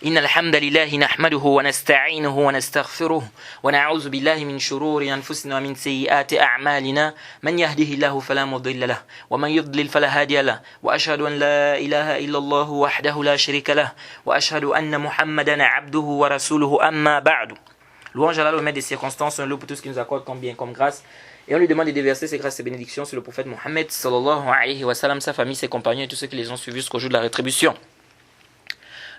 إن الحمد لله نحمده ونستعينه ونستغفره ونعوذ بالله من شرور أنفسنا ومن سيئات أعمالنا من يهده الله فلا مضل له ومن يضلل فلا هادي له وأشهد أن لا إله إلا الله وحده لا شريك له وأشهد أن محمدا عبده ورسوله أما بعد. Louange à Allah, le maître des circonstances, un loup pour tout ce qui nous accorde comme bien, comme grâce. Et on lui demande de déverser ses grâces et bénédictions sur le prophète Mohammed sallallahu alayhi wa sallam, sa famille, ses compagnons et tous ceux qui les ont suivis jusqu'au jour de la rétribution.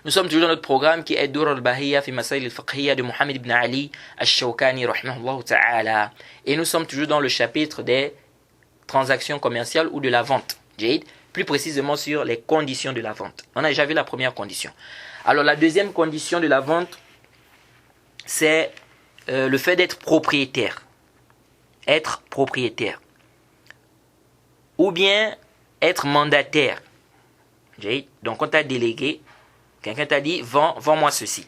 Nous sommes toujours dans notre programme qui est Dur al-Bahiyya fi Masail al-Fiqhiyya de Mohammed ibn Ali al-Shawkani rahimahullah ta'ala. Et nous sommes toujours dans le chapitre des transactions commerciales ou de la vente. Jade, plus précisément sur les conditions de la vente. On a déjà vu la première condition. Alors la deuxième condition de la vente, c'est le fait d'être propriétaire. Être propriétaire. Ou bien être mandataire. Donc on t'a délégué, quelqu'un t'a dit vends-moi ceci.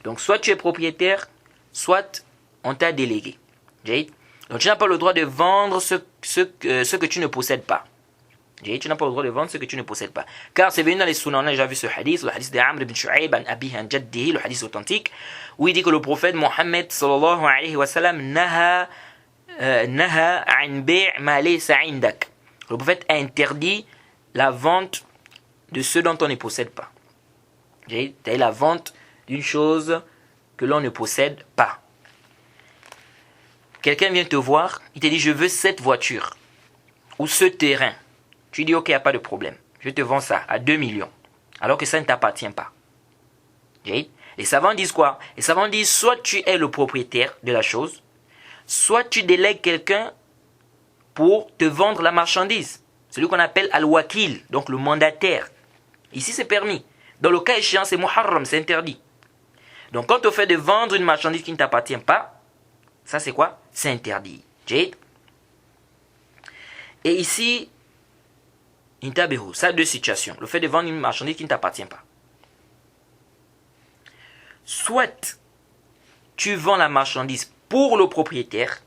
Donc soit tu es propriétaire, soit on t'a délégué. Donc tu n'as pas le droit de vendre ce que tu ne possèdes pas. Tu n'as pas le droit de vendre ce que tu ne possèdes pas. Car c'est venu dans les sunnahs, on a déjà vu ce hadith, le hadith d'Amr ibn Shu'ayb an Abihi an Jaddihi, le hadith authentique, où il dit que le prophète Mohammed sallallahu alayhi wa sallam naha an bay' ma laysa indak. Le prophète a interdit la vente de ce dont on ne possède pas. C'est-à-dire la vente d'une chose que l'on ne possède pas. Quelqu'un vient te voir, il te dit je veux cette voiture ou ce terrain. Tu dis ok, il n'y a pas de problème. Je te vends ça à 2 millions. Alors que ça ne t'appartient pas. Les savants disent quoi? Les savants disent soit tu es le propriétaire de la chose, soit tu délègues quelqu'un pour te vendre la marchandise. Celui qu'on appelle al-wakil, donc le mandataire. Ici c'est permis. Dans le cas échéant, c'est muharram, c'est interdit. Donc quand on fait de vendre une marchandise qui ne t'appartient pas, ça c'est quoi? C'est interdit. Et ici, intabihu, ça a deux situations. Le fait de vendre une marchandise qui ne t'appartient pas. Soit tu vends la marchandise pour le propriétaire,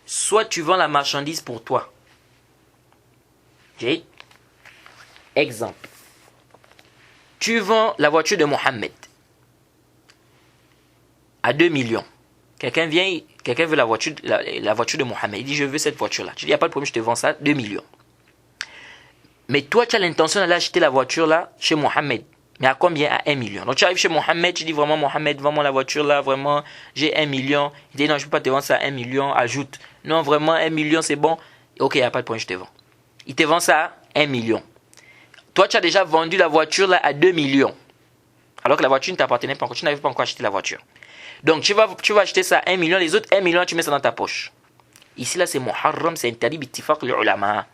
soit tu vends la marchandise pour toi. Exemple. Tu vends la voiture de Mohammed à 2 millions. Quelqu'un veut la voiture de Mohammed. Il dit je veux cette voiture-là. Tu dis il n'y a pas de problème, je te vends ça 2 millions. Mais toi, tu as l'intention d'aller acheter la voiture-là chez Mohammed. Mais à combien? À 1 million. Donc tu arrives chez Mohammed, tu dis vraiment Mohammed, vends-moi la voiture-là, vraiment, j'ai 1 million. Il dit non, je ne peux pas te vendre ça à 1 million, ajoute. Non, vraiment, 1 million, c'est bon. Ok, il n'y a pas de problème, je te vends. Il te vend ça à 1 million. Toi, tu as déjà vendu la voiture-là à 2 millions. Alors que la voiture ne t'appartenait pas encore, tu n'avais pas encore acheté la voiture. Donc tu vas acheter ça à 1 million, les autres 1 million, tu mets ça dans ta poche. Ici, là, c'est muharram, c'est interdit bittifaq l'ulama.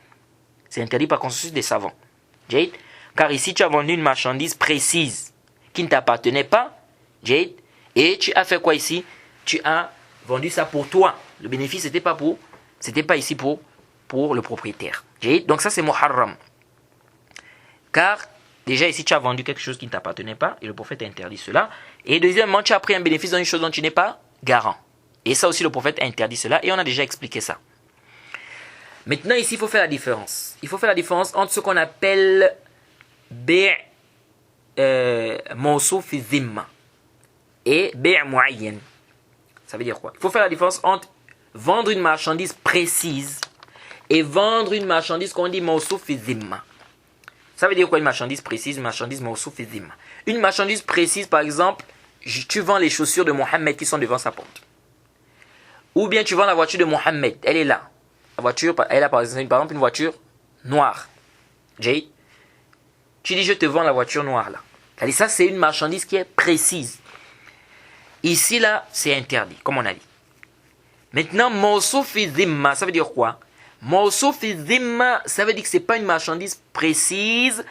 C'est interdit par consensus des savants. Car ici, tu as vendu une marchandise précise qui ne t'appartenait pas. Et tu as fait quoi ici? Tu as vendu ça pour toi. Le bénéfice, c'était pas ici pour le propriétaire. Donc ça, c'est muharram. Car déjà ici, tu as vendu quelque chose qui ne t'appartenait pas et le prophète a interdit cela. Et deuxièmement, tu as pris un bénéfice dans une chose dont tu n'es pas garant. Et ça aussi, le prophète a interdit cela et on a déjà expliqué ça. Maintenant, ici, il faut faire la différence. Il faut faire la différence entre ce qu'on appelle bay' mawsouf fi zimma et bay' muayyan. Ça veut dire quoi? Il faut faire la différence entre vendre une marchandise précise et vendre une marchandise qu'on dit mawsouf fi zimma. Ça veut dire quoi une marchandise précise, une marchandise mawsouf fi zimma? Une marchandise précise, par exemple, tu vends les chaussures de Mohammed qui sont devant sa porte. Ou bien tu vends la voiture de Mohammed, elle est là. La voiture, elle a par exemple une voiture noire. Tu dis je te vends la voiture noire là. C'est-à-dire, ça c'est une marchandise qui est précise. Ici là c'est interdit comme on a dit. Maintenant mawsouf fi zimma, ça veut dire quoi? Mawsouf fi zimma, ça veut dire que c'est pas une marchandise précise.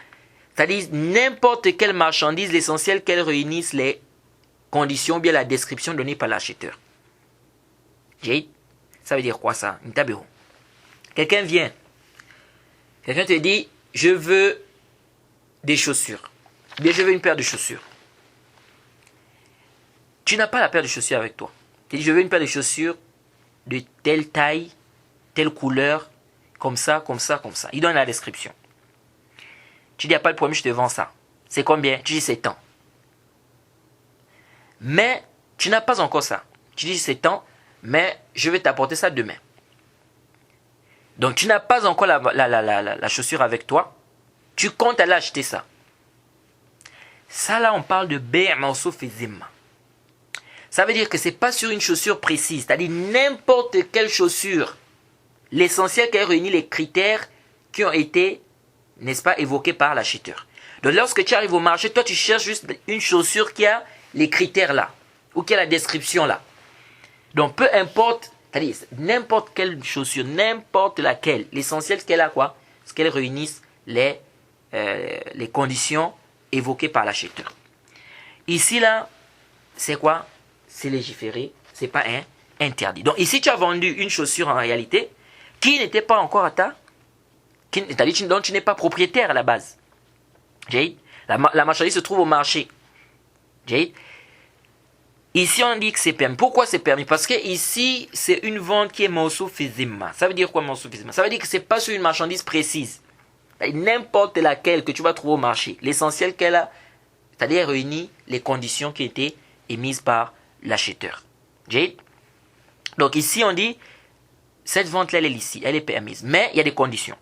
C'est-à-dire n'importe quelle marchandise, l'essentiel qu'elle réunisse les conditions ou bien la description donnée par l'acheteur. Ça veut dire quoi ça? Quelqu'un te dit je veux des chaussures. Bien, je veux une paire de chaussures. Tu n'as pas la paire de chaussures avec toi. Tu dis je veux une paire de chaussures de telle taille, telle couleur, comme ça, comme ça, comme ça. Il donne la description. Tu dis il n'y a pas de problème, je te vends ça. c'est combien? Tu dis c'est tant. Mais tu n'as pas encore ça. Tu dis c'est tant, mais je vais t'apporter ça demain. Donc tu n'as pas encore la chaussure avec toi. Tu comptes aller acheter ça. Ça là, on parle de bay' mawsouf fi zimma. Ça veut dire que ce n'est pas sur une chaussure précise. C'est-à-dire n'importe quelle chaussure. L'essentiel qu'elle réunit les critères qui ont été, n'est-ce pas, évoqués par l'acheteur. Donc lorsque tu arrives au marché, toi tu cherches juste une chaussure qui a les critères là. Ou qui a la description là. Donc peu importe, c'est-à-dire n'importe quelle chaussure, n'importe laquelle. L'essentiel c'est qu'elle a quoi? C'est qu'elle réunisse les conditions évoquées par l'acheteur. Ici là, c'est quoi? C'est légiféré, c'est pas interdit. Donc ici tu as vendu une chaussure en réalité qui n'était pas encore à ta, c'est-à-dire dont tu n'es pas propriétaire à la base. La marchandise se trouve au marché. Ici on dit que c'est permis. Pourquoi c'est permis? Parce que ici c'est une vente qui est mawsouf fi zimma. Ça veut dire quoi mawsouf fi zimma? Ça veut dire que c'est pas sur une marchandise précise. N'importe laquelle que tu vas trouver au marché. L'essentiel qu'elle a, c'est-à-dire réunit les conditions qui étaient émises par l'acheteur. Donc ici on dit cette vente-là elle est ici, elle est permise. Mais il y a des conditions.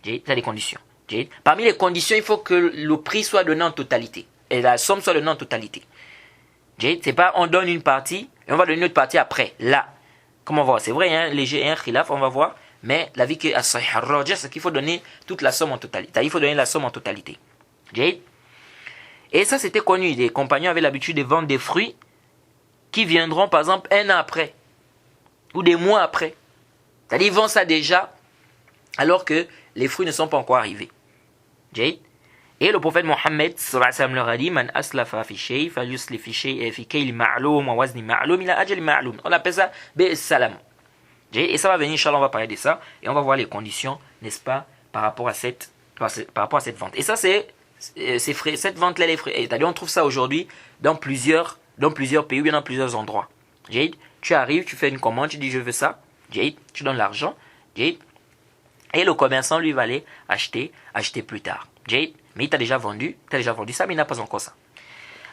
Il y a des conditions. Parmi les conditions, il faut que le prix soit donné en totalité. Et la somme soit donnée en totalité. C'est pas on donne une partie et on va donner une autre partie après. Là, comment on va voir? C'est vrai, hein, léger un khilaf, on va voir. Mais l'avis que as-sahih ar-rajih, c'est qu'il faut donner toute la somme en totalité. Il faut donner la somme en totalité. Et ça, c'était connu. Les compagnons avaient l'habitude de vendre des fruits qui viendront, par exemple, un an après. Ou des mois après. C'est-à-dire, ils vendent ça déjà alors que les fruits ne sont pas encore arrivés. Et le prophète Mohammed leur a dit Man aslafa fi shay falyusli fi shay fi kayl ma'loum wa wazni ma'loum ila ajal ma'loum. On appelle ça salam. Et ça va venir, Inch'Allah, on va parler de ça et on va voir les conditions, n'est-ce pas, par rapport à cette vente. Et ça, cette vente-là, les frais. C'est-à-dire, on trouve ça aujourd'hui dans plusieurs pays ou bien dans plusieurs endroits. Tu arrives, tu fais une commande, tu dis je veux ça, tu donnes l'argent, et le commerçant lui va aller acheter plus tard. Mais il t'a déjà vendu ça, mais il n'a pas encore ça.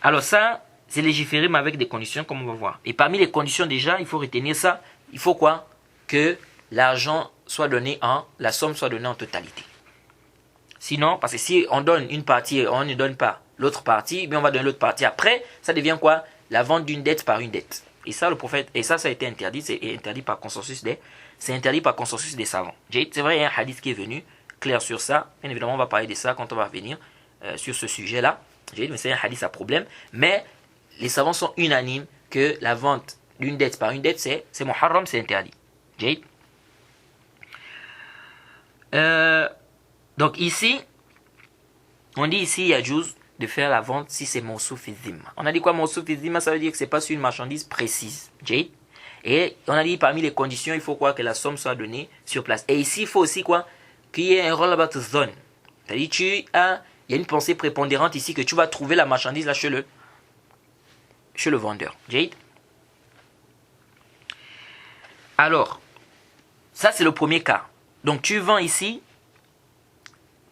Alors ça, c'est légiféré, mais avec des conditions, comme on va voir. Et parmi les conditions déjà, il faut retenir ça. Il faut quoi? Que l'argent soit donné la somme soit donnée en totalité. Sinon, parce que si on donne une partie et on ne donne pas l'autre partie, mais on va donner l'autre partie après, ça devient quoi? La vente d'une dette par une dette. Et ça, ça a été interdit, c'est interdit par consensus des savants. C'est vrai, il y a un hadith qui est venu clair sur ça. Bien évidemment, on va parler de ça quand on va revenir sur ce sujet-là. Mais c'est un hadith à problème. Mais les savants sont unanimes que la vente d'une dette par une dette, c'est muharram, c'est interdit. Donc ici, on dit ici, il y a juz de faire la vente si c'est mawsouf fi zimma. On a dit quoi mawsouf fi zimma? Ça veut dire que c'est pas sur une marchandise précise. Et on a dit parmi les conditions, il faut quoi? Que la somme soit donnée sur place. Et ici, il faut aussi quoi? Qu'il y ait un rollabat zone. C'est-à-dire il y a une pensée prépondérante ici que tu vas trouver la marchandise là chez le vendeur. Alors, ça c'est le premier cas. Donc tu vends ici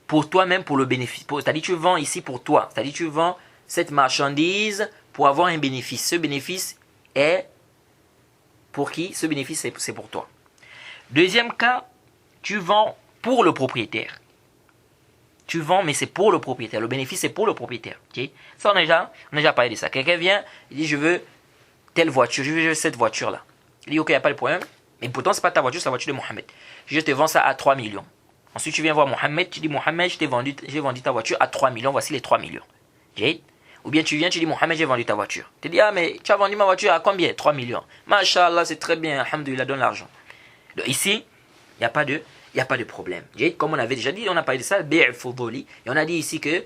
pour toi-même, pour le bénéfice. C'est-à-dire tu vends ici pour toi. C'est-à-dire tu vends cette marchandise pour avoir un bénéfice. Ce bénéfice est pour qui? Ce bénéfice c'est pour toi. Deuxième cas, tu vends pour le propriétaire. Tu vends, mais c'est pour le propriétaire. Le bénéfice, c'est pour le propriétaire. Ça, on a déjà parlé de ça. Quelqu'un vient, il dit, je veux telle voiture, je veux cette voiture-là. Il dit, ok, il n'y a pas de problème. Mais pourtant, ce n'est pas ta voiture, c'est la voiture de Mohamed. Je te vends ça à 3 millions. Ensuite, tu viens voir Mohamed, tu dis, Mohamed, j'ai vendu ta voiture à 3 millions, voici les 3 millions. Ou bien tu viens, tu dis, Mohamed, j'ai vendu ta voiture. Tu dis, ah, mais tu as vendu ma voiture à combien? 3 millions. Masha'Allah, c'est très bien, alhamdoulilah, donne l'argent. Donc ici, il n'y a pas de problème. Comme on avait déjà dit, on a parlé de ça, bay' fuduli. Et on a dit ici que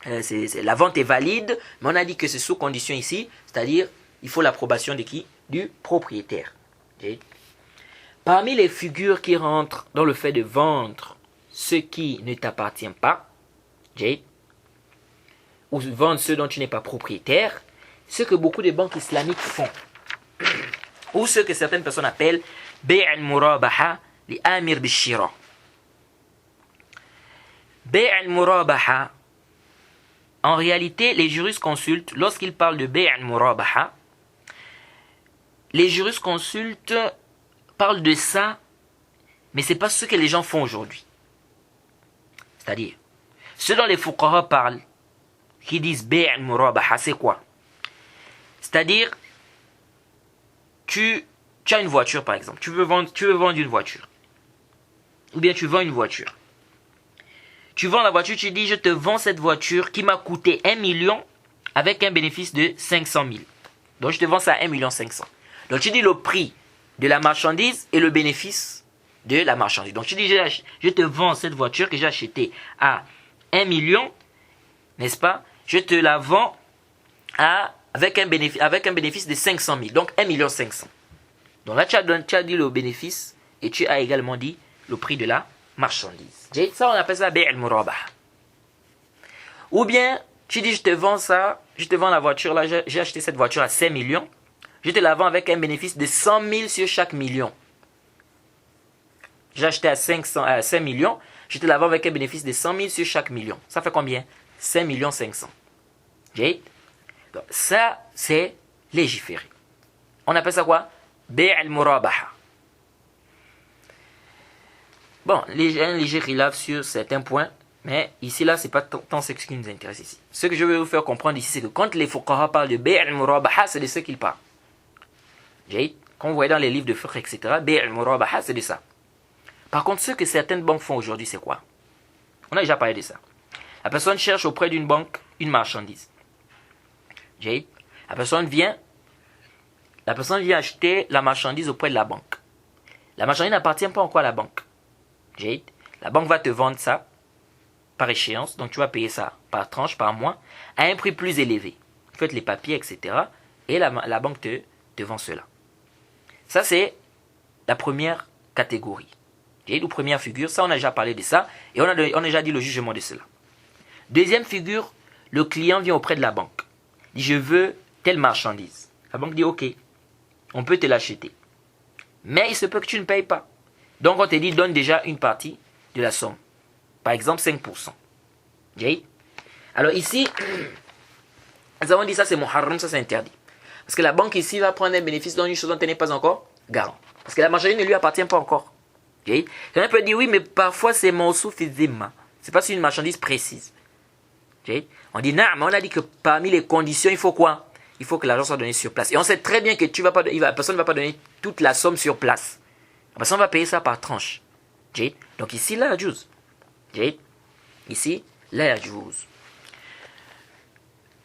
la vente est valide, mais on a dit que c'est sous condition ici, c'est-à-dire il faut l'approbation de qui? Du propriétaire. Parmi les figures qui rentrent dans le fait de vendre ce qui ne t'appartient pas, ou vendre ce dont tu n'es pas propriétaire, ce que beaucoup de banques islamiques font, ou ce que certaines personnes appellent bay' al-murabaha li amir bishira. Bay' al-murabaha, en réalité, les jurisconsultes, lorsqu'ils parlent de bay' al-murabaha, les jurisconsultes parlent de ça, mais ce n'est pas ce que les gens font aujourd'hui. C'est-à-dire, ce dont les fuqaha parlent, qui disent bay' al-murabaha, c'est quoi? C'est-à-dire, tu as une voiture par exemple, tu veux vendre une voiture. Ou bien tu vends une voiture. Tu vends la voiture, tu dis je te vends cette voiture qui m'a coûté 1 million avec un bénéfice de 500 000. Donc je te vends ça à 1 million 500. Donc tu dis le prix de la marchandise et le bénéfice de la marchandise. Donc tu dis je te vends cette voiture que j'ai achetée à 1 million, n'est-ce pas? Je te la vends avec un bénéfice de 500 000. Donc 1 million 500. Donc là tu as dit le bénéfice et tu as également dit le prix de la marchandise. Ça, on appelle ça bay' al-murabaha. Ou bien, tu dis, je te vends la voiture, là, j'ai acheté cette voiture à 5 millions, je te la vends avec un bénéfice de 100 000 sur chaque million. J'ai acheté à 5 millions, je te la vends avec un bénéfice de 100 000 sur chaque million. Ça fait combien? 5 millions 500. Donc, ça, c'est légiféré. On appelle ça quoi? Bay' al-murabaha. Bon, un léger khilaf sur certains points, mais ici, là, c'est pas tant ce qui nous intéresse ici. Ce que je veux vous faire comprendre ici, c'est que quand les fuqaha parlent de bay' al-murabaha, c'est de ce qu'ils parlent. Quand vous voyez dans les livres de fiqh, etc., bay' al-murabaha, c'est de ça. Par contre, ce que certaines banques font aujourd'hui, c'est quoi? On a déjà parlé de ça. La personne cherche auprès d'une banque une marchandise. La personne vient acheter la marchandise auprès de la banque. La marchandise n'appartient pas encore à la banque. La banque va te vendre ça par échéance, donc tu vas payer ça par tranche, par mois, à un prix plus élevé. Vous faites les papiers, etc. Et la banque te vend cela. Ça, c'est la première catégorie. Ou première figure, ça on a déjà parlé de ça, et on a déjà dit le jugement de cela. Deuxième figure, le client vient auprès de la banque. Il dit, je veux telle marchandise. La banque dit, ok, on peut te l'acheter. Mais il se peut que tu ne payes pas. Donc on te dit, donne déjà une partie de la somme. Par exemple, 5%. Alors ici, nous avons dit ça c'est muharram, ça c'est interdit. Parce que la banque ici va prendre un bénéfice dans une chose dont elle n'est pas encore garant. Parce que la marchandise ne lui appartient pas encore. On peut dire, oui, mais parfois c'est mawsouf zimma. C'est pas sur une marchandise précise. On dit, non, mais on a dit que parmi les conditions, il faut quoi? Il faut que l'argent soit donné sur place. Et on sait très bien que la personne ne va pas donner toute la somme sur place. La personne va payer ça par tranche. Donc ici, là, yajouz. Ici, là, yajouz.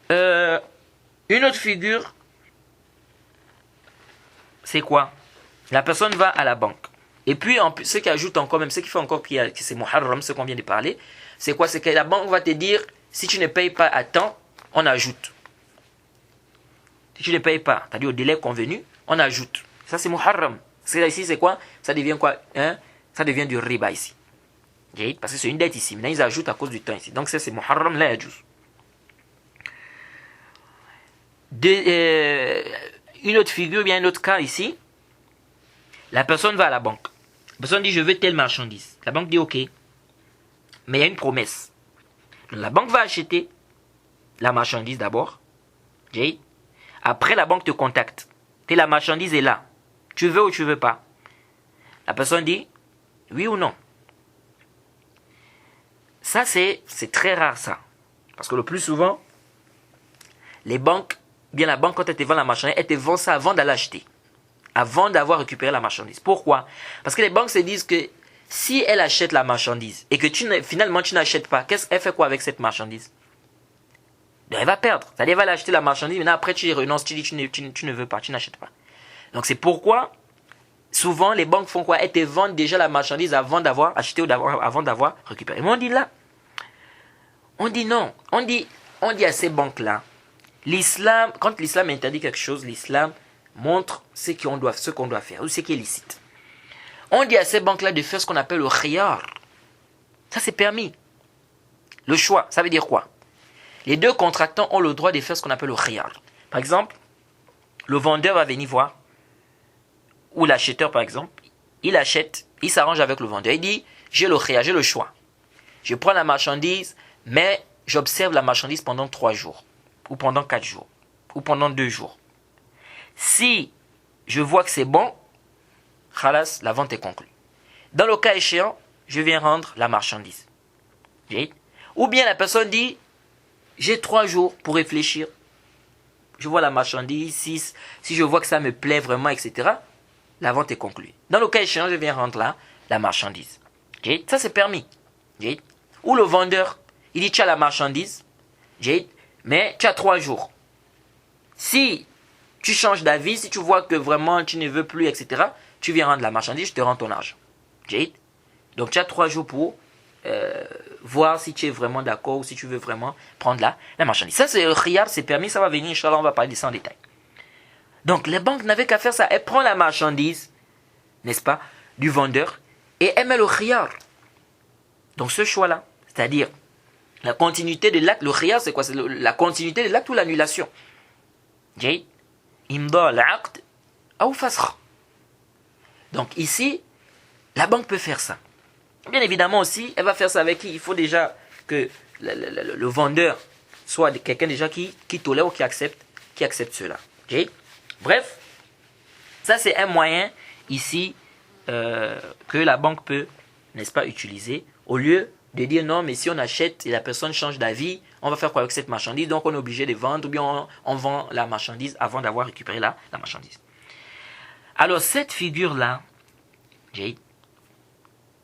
Une autre figure, c'est quoi? La personne va à la banque. Et puis, ce qui ajoute encore, même ce qui fait encore que c'est muharram, ce qu'on vient de parler, c'est quoi? C'est que la banque va te dire, si tu ne payes pas à temps, on ajoute. Si tu ne payes pas, c'est-à-dire au délai convenu, on ajoute. Ça, c'est muharram. Ici, c'est quoi? Ça devient quoi? Ça devient du riba ici. Parce que c'est une dette ici. Maintenant, ils ajoutent à cause du temps ici. Donc, ça, c'est muharram la yajouz. Une autre figure, bien un autre cas ici. La personne va à la banque. La personne dit, je veux telle marchandise. La banque dit, ok. Mais il y a une promesse. Donc, la banque va acheter la marchandise d'abord. Après, la banque te contacte. La marchandise est là. Tu veux ou tu veux pas? La personne dit, oui ou non. Ça, c'est très rare, ça. Parce que le plus souvent, les banques, bien la banque, quand elle te vend la marchandise, elle te vend ça avant d'aller l'acheter. Avant d'avoir récupéré la marchandise. Pourquoi? Parce que les banques se disent que si elle achète la marchandise et que finalement tu n'achètes pas, qu'elle fait quoi avec cette marchandise? Elle va perdre. C'est-à-dire, elle va acheter la marchandise, maintenant après tu y renonces, tu dis tu ne veux pas, tu n'achètes pas. Donc c'est pourquoi, souvent les banques font quoi? Elles te vendent déjà la marchandise avant d'avoir acheté ou avant d'avoir récupéré. Mais on dit là, on dit non. On dit à ces banques-là, l'islam, quand l'islam interdit quelque chose, l'islam montre ce qu'on doit faire, ou ce qui est licite. On dit à ces banques-là de faire ce qu'on appelle le khiyar. Ça c'est permis. Le choix, ça veut dire quoi? Les deux contractants ont le droit de faire ce qu'on appelle le khiyar. Par exemple, le vendeur va venir voir, ou l'acheteur par exemple, il achète, il s'arrange avec le vendeur. Il dit, j'ai le khiyar, j'ai le choix. Je prends la marchandise, mais j'observe la marchandise pendant 3 jours, ou pendant 4 jours, ou pendant 2 jours. Si je vois que c'est bon, khalas, la vente est conclue. Dans le cas échéant, je viens rendre la marchandise. Ou bien la personne dit, j'ai 3 jours pour réfléchir. Je vois la marchandise, si je vois que ça me plaît vraiment, etc., la vente est conclue. Dans le cas échéant, je viens rendre la marchandise. Ça, c'est permis. Ou le vendeur, il dit, tu as la marchandise, mais tu as 3 jours. Si tu changes d'avis, si tu vois que vraiment tu ne veux plus, etc., tu viens rendre la marchandise, je te rends ton argent. Donc tu as 3 jours pour voir si tu es vraiment d'accord ou si tu veux vraiment prendre la marchandise. Ça, c'est khiyar, c'est permis, ça va venir, Inch'Allah, on va parler de ça en détail. Donc les banques n'avaient qu'à faire ça. Elles prennent la marchandise, n'est-ce pas, du vendeur, et elles mettent le khiyar. Donc ce choix-là, c'est-à-dire la continuité de l'acte, le khiyar, c'est quoi? C'est la continuité de l'acte ou l'annulation. Imda al-aqd ou fasakh. Donc ici, la banque peut faire ça. Bien évidemment aussi, elle va faire ça avec qui? Il faut déjà que le vendeur soit quelqu'un déjà qui tolère ou qui accepte cela. Bref, ça c'est un moyen ici que la banque peut, n'est-ce pas, utiliser au lieu de dire non, mais si on achète et la personne change d'avis, on va faire quoi avec cette marchandise? Donc on est obligé de vendre ou bien on vend la marchandise avant d'avoir récupéré la marchandise. Alors cette figure-là,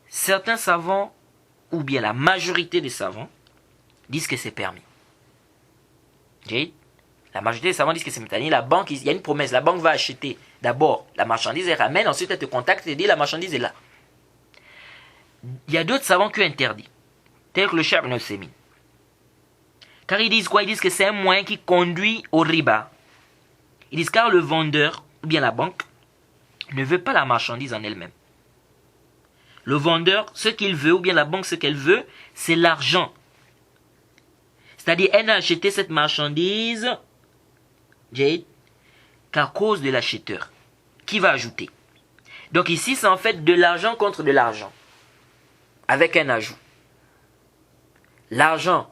certains savants, ou bien la majorité des savants, disent que c'est permis. La majorité des savants disent que c'est permis. La banque, il y a une promesse. La banque va acheter d'abord la marchandise, elle ramène, ensuite elle te contacte et dit la marchandise est là. Il y a d'autres savants qui ont interdit, tel que le Cheikh Ibn Uthaymin. Car ils disent quoi? Ils disent que c'est un moyen qui conduit au riba. Ils disent car le vendeur, ou bien la banque, ne veut pas la marchandise en elle-même. Le vendeur, ce qu'il veut, ou bien la banque, ce qu'elle veut, c'est l'argent. C'est-à-dire, elle n'a acheté cette marchandise qu'à cause de l'acheteur. Qui va ajouter? Donc ici, c'est en fait de l'argent contre de l'argent. Avec un ajout. L'argent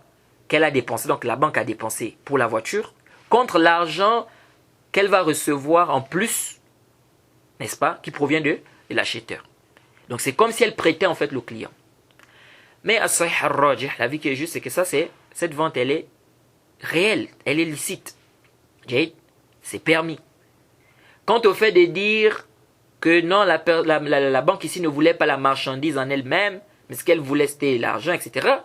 qu'elle a dépensé, donc la banque a dépensé pour la voiture, contre l'argent qu'elle va recevoir en plus, n'est-ce pas, qui provient de l'acheteur. Donc c'est comme si elle prêtait en fait le client. Mais as-sahih ar-rajih, la vie qui est juste, c'est que cette vente, elle est réelle, elle est licite. C'est permis. Quant au fait de dire que non, la banque ici ne voulait pas la marchandise en elle-même, mais ce qu'elle voulait c'était l'argent, etc.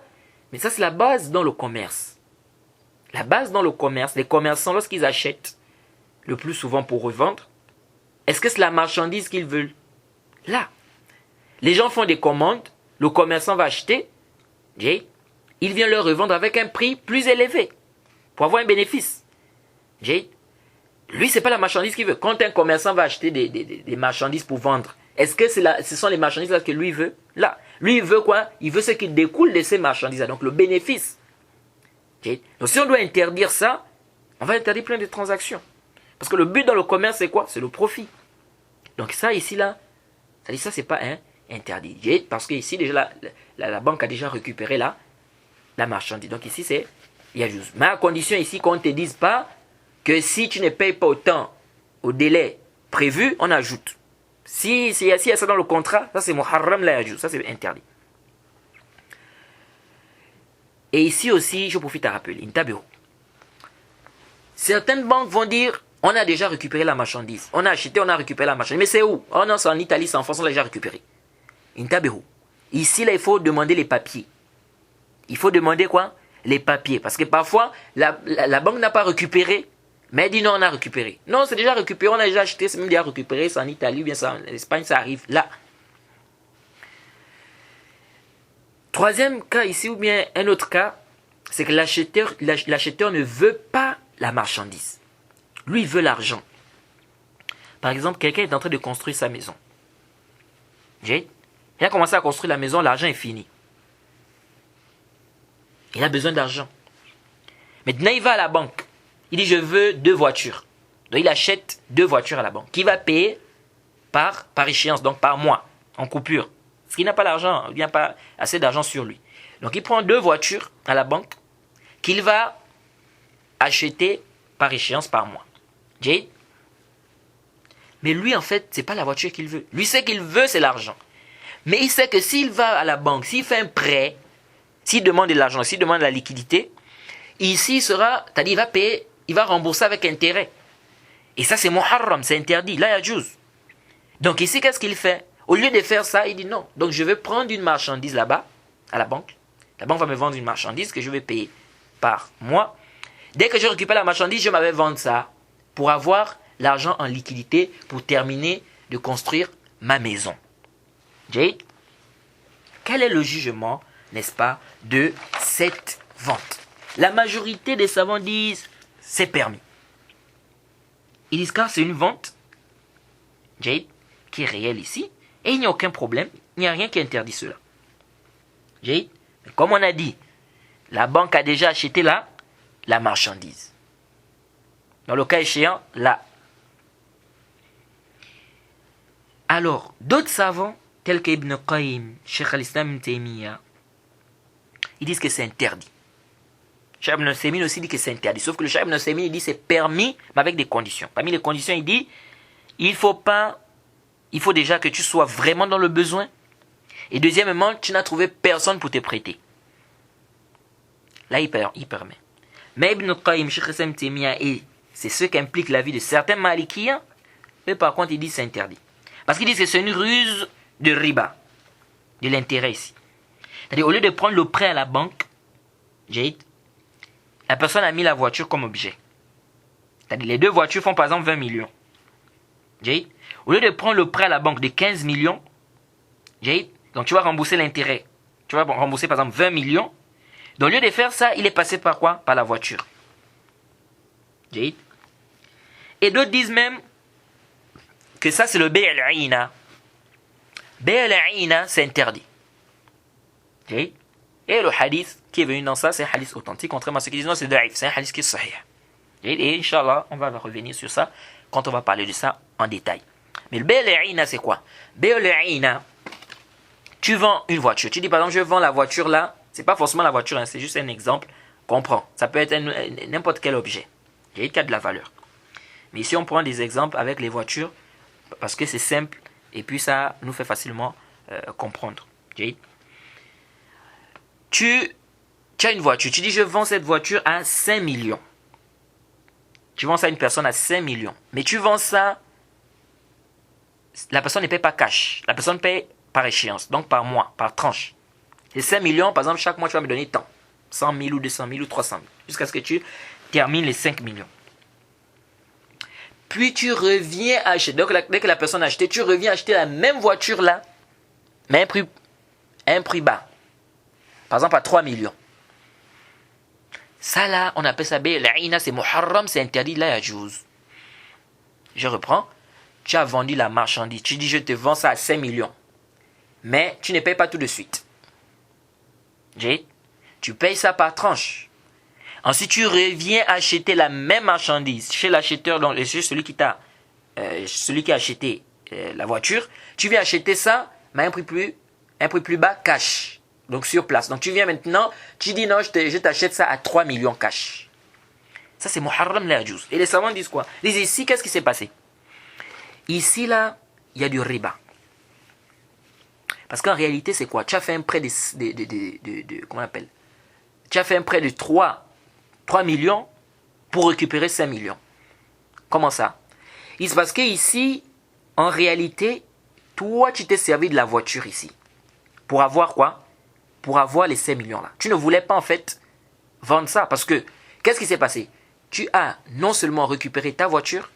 Mais ça c'est la base dans le commerce. La base dans le commerce, les commerçants lorsqu'ils achètent, le plus souvent pour revendre, est-ce que c'est la marchandise qu'ils veulent? Là. Les gens font des commandes, le commerçant va acheter, il vient leur revendre avec un prix plus élevé pour avoir un bénéfice. Lui, c'est pas la marchandise qu'il veut. Quand un commerçant va acheter des marchandises pour vendre, est-ce que ce sont les marchandises là que lui veut? Là. Lui, il veut quoi? Il veut ce qui découle de ces marchandises-là, donc le bénéfice. Donc si on doit interdire ça, on va interdire plein de transactions. Parce que le but dans le commerce, c'est quoi? C'est le profit. Donc ça, ici, là, ça c'est pas interdit. Parce que ici, déjà, la banque a déjà récupéré la marchandise. Donc ici, c'est yajouz. Mais à condition ici qu'on ne te dise pas que si tu ne payes pas autant au délai prévu, on ajoute. Si il y a ça dans le contrat, ça c'est muharram la yajouz. Ça c'est interdit. Et ici aussi, je profite à rappeler, intabiru. Certaines banques vont dire, on a déjà récupéré la marchandise. On a acheté, on a récupéré la marchandise. Mais c'est où? Oh non, c'est en Italie, c'est en France, on l'a déjà récupéré. Intabiru. Ici, là, il faut demander les papiers. Il faut demander quoi? Les papiers. Parce que parfois, la banque n'a pas récupéré, mais elle dit non, on a récupéré. Non, c'est déjà récupéré, on a déjà acheté, c'est même déjà récupéré, c'est en Italie, bien ça, en Espagne, ça arrive là. Troisième cas ici, ou bien un autre cas, c'est que l'acheteur ne veut pas la marchandise. Lui, il veut l'argent. Par exemple, quelqu'un est en train de construire sa maison. Il a commencé à construire la maison, l'argent est fini. Il a besoin d'argent. Maintenant, il va à la banque. Il dit, je veux 2 voitures. Donc, il achète 2 voitures à la banque. Qui va payer par échéance, donc par mois, en coupure. Parce qu'il n'a pas l'argent, il n'a pas assez d'argent sur lui. Donc, il prend 2 voitures à la banque. qu'il va acheter par échéance par mois. Jade. Mais lui, en fait, c'est pas la voiture qu'il veut. Lui, ce qu'il veut, c'est l'argent. Mais il sait que s'il va à la banque, s'il fait un prêt, s'il demande de l'argent, s'il demande de la liquidité, ici, c'est-à-dire, il va payer, il va rembourser avec intérêt. Et ça, c'est muharram, c'est interdit. Là, il y a juz. Donc ici, qu'est-ce qu'il fait? Au lieu de faire ça, il dit non. Donc je vais prendre une marchandise là-bas, à la banque. La banque va me vendre une marchandise que je vais payer par mois. Dès que je récupère la marchandise, je m'avais vendre ça pour avoir l'argent en liquidité pour terminer de construire ma maison. Jade, quel est le jugement, n'est-ce pas, de cette vente? La majorité des savants disent c'est permis. Ils disent car c'est une vente, Jade, qui est réelle ici, et il n'y a aucun problème, il n'y a rien qui interdit cela. Jade, mais comme on a dit, la banque a déjà acheté la marchandise. Dans le cas échéant, là. Alors, d'autres savants, tels qu'Ibn Qayyim, Cheikh al-Islam Ibn Taymiyyah, ils disent que c'est interdit. Cheikh Ibn Taymiyyah aussi dit que c'est interdit. Sauf que le Cheikh Ibn Taymiyyah dit que c'est permis, mais avec des conditions. Parmi les conditions, il dit, il faut déjà que tu sois vraiment dans le besoin. Et deuxièmement, tu n'as trouvé personne pour te prêter. Là, il permet. Mais Ibn Qayyim, Cheikh al-Islam Ibn Taymiyyah, et c'est ce qu'implique la vie de certains Malikiens, mais par contre, il dit que c'est interdit. Parce qu'il dit que c'est une ruse de riba, de l'intérêt ici. C'est-à-dire, au lieu de prendre le prêt à la banque, Jade, la personne a mis la voiture comme objet. C'est-à-dire, les deux voitures font par exemple 20 millions. Jade, au lieu de prendre le prêt à la banque de 15 millions, Jade, donc tu vas rembourser l'intérêt. Tu vas rembourser par exemple 20 millions. Donc, au lieu de faire ça, il est passé par quoi? Par la voiture. Jade. Et d'autres disent même que ça, c'est le bay' al-aïna. Bay' al-aïna, c'est interdit. Okay. Et le hadith qui est venu dans ça, c'est un hadith authentique, contrairement à ceux qui disent non, c'est da'if, c'est un hadith qui est sahih. Et Inch'Allah, on va revenir sur ça quand on va parler de ça en détail. Mais le bay' al-aïna, c'est quoi? Bay' al-aïna, tu vends une voiture. Tu dis par exemple, je vends la voiture là, c'est pas forcément la voiture, hein, c'est juste un exemple qu'on prend. Ça peut être n'importe quel objet. Il y a de la valeur. Mais ici, on prend des exemples avec les voitures parce que c'est simple et puis ça nous fait facilement comprendre. Okay. Tu as une voiture, tu dis je vends cette voiture à 5 millions. Tu vends ça à une personne à 5 millions. Mais tu vends ça, la personne ne paye pas cash. La personne paye par échéance, donc par mois, par tranche. Et 5 millions, par exemple, chaque mois tu vas me donner tant. 100 000 ou 200 000 ou 300 000. Jusqu'à ce que tu termines les 5 millions. Puis tu reviens acheter. Donc dès que la personne a acheté, tu reviens acheter la même voiture là, mais un prix bas. Par exemple à 3 millions. Ça là, on appelle ça l'a'ina, c'est muharram, c'est interdit, là yajouz. Je reprends. Tu as vendu la marchandise. Tu dis je te vends ça à 5 millions. Mais tu ne payes pas tout de suite. Tu payes ça par tranche. Ensuite, tu reviens acheter la même marchandise chez l'acheteur, donc chez celui qui a acheté la voiture. Tu viens acheter ça, mais à un prix plus bas, cash. Donc sur place. Donc tu viens maintenant, tu dis non, je t'achète ça à 3 millions cash. Ça c'est muharram la yajouz. Et les savants disent quoi? Ils disent ici, qu'est-ce qui s'est passé? Ici là, il y a du riba. Parce qu'en réalité, c'est quoi? Tu as fait un prêt comment on appelle? Tu as fait un prêt de 3 millions pour récupérer 5 millions. Comment ça? C'est parce que ici, en réalité, toi, tu t'es servi de la voiture ici. Pour avoir quoi? Pour avoir les 5 millions là. Tu ne voulais pas en fait vendre ça. Parce que, qu'est-ce qui s'est passé? Tu as non seulement récupéré ta voiture,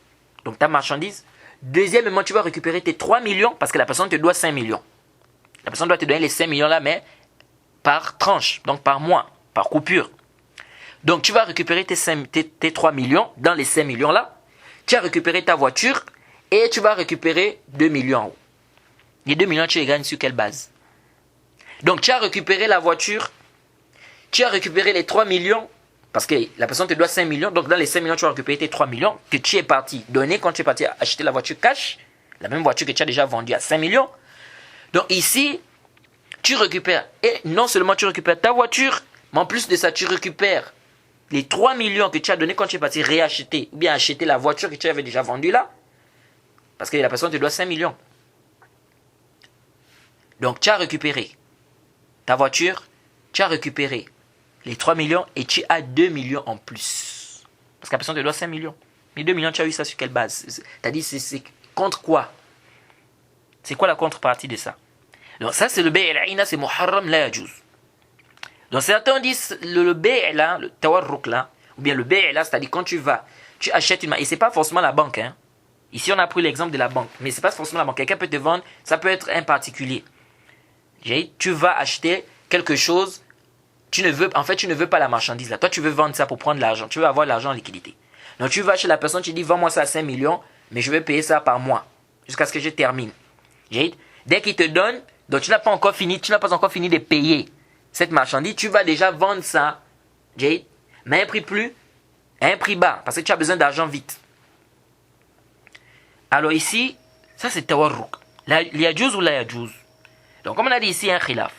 donc ta marchandise. Deuxièmement, tu vas récupérer tes 3 millions parce que la personne te doit 5 millions. La personne doit te donner les 5 millions là, mais par tranche, donc par mois, par coupure. Donc tu vas récupérer tes 3 millions dans les 5 millions là. Tu as récupéré ta voiture et tu vas récupérer 2 millions en haut. Les 2 millions, tu les gagnes sur quelle base? Donc tu as récupéré la voiture, tu as récupéré les 3 millions, parce que la personne te doit 5 millions, donc dans les 5 millions, tu vas récupérer tes 3 millions que tu es parti donner quand tu es parti acheter la voiture cash, la même voiture que tu as déjà vendue à 5 millions. Donc ici, tu récupères, et non seulement tu récupères ta voiture, mais en plus de ça, tu récupères les 3 millions que tu as donné quand tu es parti réacheter ou bien acheter la voiture que tu avais déjà vendue là, parce que la personne te doit 5 millions. Donc tu as récupéré ta voiture, tu as récupéré les 3 millions et tu as 2 millions en plus. Parce que la personne te doit 5 millions. Les 2 millions, tu as eu ça sur quelle base? Tu as dit c'est contre quoi? C'est quoi la contrepartie de ça? Donc ça c'est le bay' al-aina, c'est muharram la yajouz. Donc certains disent le bay' là, le tawarruk là, ou bien le bay' là, c'est-à-dire quand tu achètes une... Et c'est pas forcément la banque. Hein. Ici on a pris l'exemple de la banque, mais c'est pas forcément la banque. Quelqu'un peut te vendre, ça peut être un particulier. Tu vas acheter quelque chose, tu ne veux pas la marchandise là. Toi tu veux vendre ça pour prendre l'argent, tu veux avoir l'argent en liquidité. Donc tu vas chez la personne, tu dis vends-moi ça à 5 millions, mais je vais payer ça par mois, jusqu'à ce que je termine. Dès qu'il te donne, donc tu n'as pas encore fini de payer cette marchandise, tu vas déjà vendre ça, mais à un prix bas, parce que tu as besoin d'argent vite. Alors ici, ça c'est tawarruk. Yajouz ou la yajouz. Donc comme on a dit ici, un khilaf.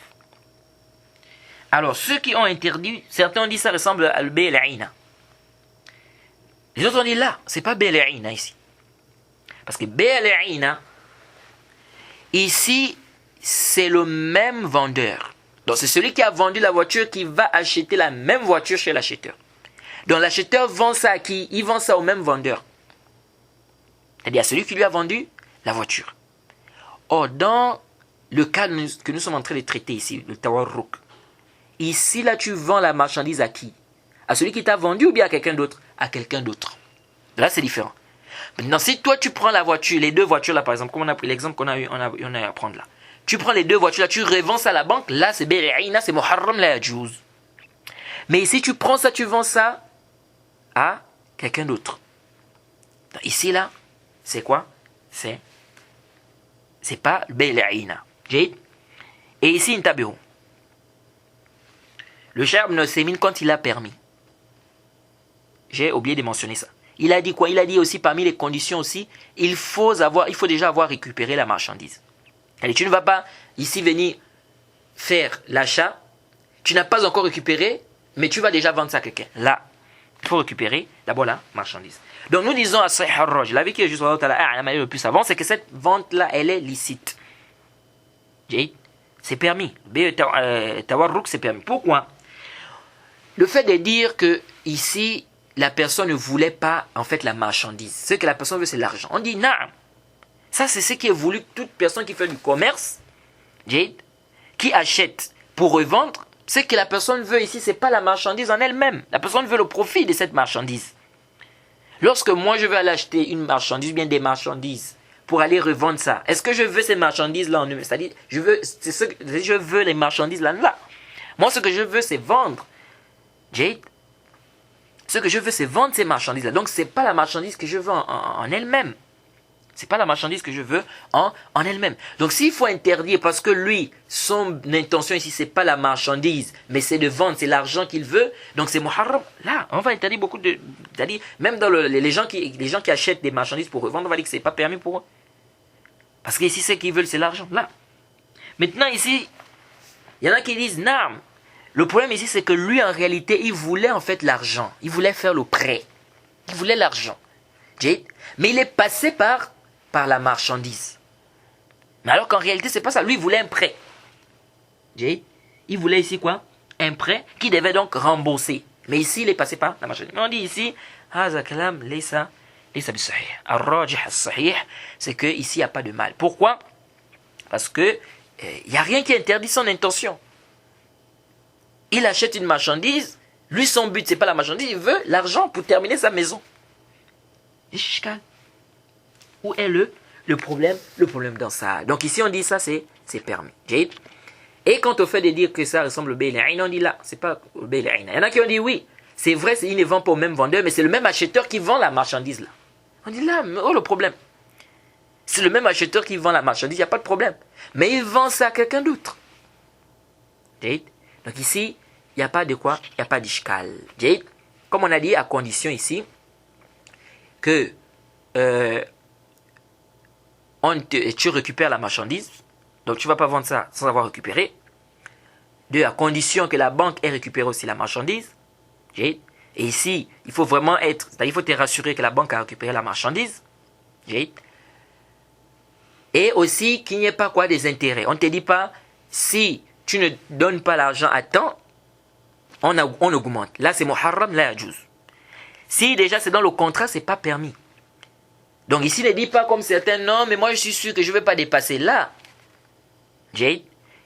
Alors ceux qui ont interdit, certains ont dit ça ressemble à al-bay' al-aina. Les autres ont dit là, c'est pas bay' al-aina ici. Parce que bay' al-aina, ici, c'est le même vendeur. Donc c'est celui qui a vendu la voiture qui va acheter la même voiture chez l'acheteur. Donc l'acheteur vend ça à qui? Il vend ça au même vendeur. C'est-à-dire à celui qui lui a vendu la voiture. Or, dans le cas que nous sommes en train de traiter ici, le tawarruk, ici là tu vends la marchandise à qui? À celui qui t'a vendu ou bien à quelqu'un d'autre? À quelqu'un d'autre. Là c'est différent. Maintenant si toi tu prends la voiture, les deux voitures là par exemple, comme on a pris l'exemple qu'on a eu, on a à prendre là. Tu prends les deux voitures là, tu revends ça à la banque, là c'est bay'ina, c'est muharram la yajouz. Mais ici tu prends ça, tu vends ça à quelqu'un d'autre. Ici là, c'est quoi? C'est pas bay'ina. Et ici intabihu. Le Cheikh Ibn Uthaymin quand il a permis, j'ai oublié de mentionner ça. Il a dit quoi? Il a dit aussi parmi les conditions aussi, il faut déjà avoir récupéré la marchandise. Allez, tu ne vas pas ici venir faire l'achat, tu n'as pas encore récupéré, mais tu vas déjà vendre ça à quelqu'un. Là, il faut récupérer d'abord la marchandise. Donc nous disons à Sahih al-Raj, l'avis qui est juste le plus avant, c'est que cette vente-là, elle est licite. C'est permis. Tawarruk, c'est permis. Pourquoi? Le fait de dire que ici, la personne ne voulait pas en fait la marchandise. Ce que la personne veut, c'est l'argent. On dit non. Ça, c'est ce qui est voulu. Toute personne qui fait du commerce, qui achète pour revendre, ce que la personne veut ici, ce n'est pas la marchandise en elle-même. La personne veut le profit de cette marchandise. Lorsque moi, je veux aller acheter une marchandise, bien des marchandises, pour aller revendre ça, est-ce que je veux ces marchandises-là en eux-mêmes? C'est-à-dire, je veux les marchandises là. Moi, ce que je veux, c'est vendre. Ce que je veux, c'est vendre ces marchandises-là. Donc, ce n'est pas la marchandise que je veux en elle-même. Ce n'est pas la marchandise que je veux en elle-même. Donc s'il faut interdire parce que lui, son intention ici, ce n'est pas la marchandise, mais c'est de vendre, c'est l'argent qu'il veut, donc c'est muharram. Là, on va interdire beaucoup de... C'est-à-dire, même dans les gens qui achètent des marchandises pour revendre, on va dire que ce n'est pas permis pour eux. Parce qu'ici, ce qu'ils veulent, c'est l'argent. Là. Maintenant, ici, il y en a qui disent, non. Le problème ici, c'est que lui, en réalité, il voulait en fait l'argent. Il voulait faire le prêt. Il voulait l'argent. Mais il est passé par la marchandise. Mais alors qu'en réalité, c'est pas ça. Lui, il voulait un prêt. Il voulait ici quoi? Un prêt qui devait donc rembourser. Mais ici, il est passé par la marchandise. Mais on dit ici, c'est que ici, il n'y a pas de mal. Pourquoi? Parce que il n'y a rien qui interdit son intention. Il achète une marchandise. Lui, son but, c'est pas la marchandise. Il veut l'argent pour terminer sa maison. Où est le problème? Le problème dans ça. Donc ici on dit ça c'est permis. Et quant au fait de dire que ça ressemble au bay'il aina, on dit là, c'est pas au bay'il aina. Il y en a qui ont dit oui, c'est vrai, il ne vend pas au même vendeur, mais c'est le même acheteur qui vend la marchandise là. On dit là, oh le problème. C'est le même acheteur qui vend la marchandise, il n'y a pas de problème. Mais il vend ça à quelqu'un d'autre. Donc ici, il n'y a pas de quoi? Il n'y a pas d'ishkal. Comme on a dit, à condition ici que tu récupères la marchandise, donc tu ne vas pas vendre ça sans avoir récupéré. Deux, à condition que la banque ait récupéré aussi la marchandise. Et ici, il faut vraiment être, c'est-à-dire il faut te rassurer que la banque a récupéré la marchandise. Et aussi qu'il n'y ait pas quoi des intérêts. On ne te dit pas, si tu ne donnes pas l'argent à temps, on augmente. Là, c'est muharram, là, yajouz. Si déjà c'est dans le contrat, c'est pas permis. Donc ici, ne dit pas comme certains, non, mais moi je suis sûr que je ne vais pas dépasser là.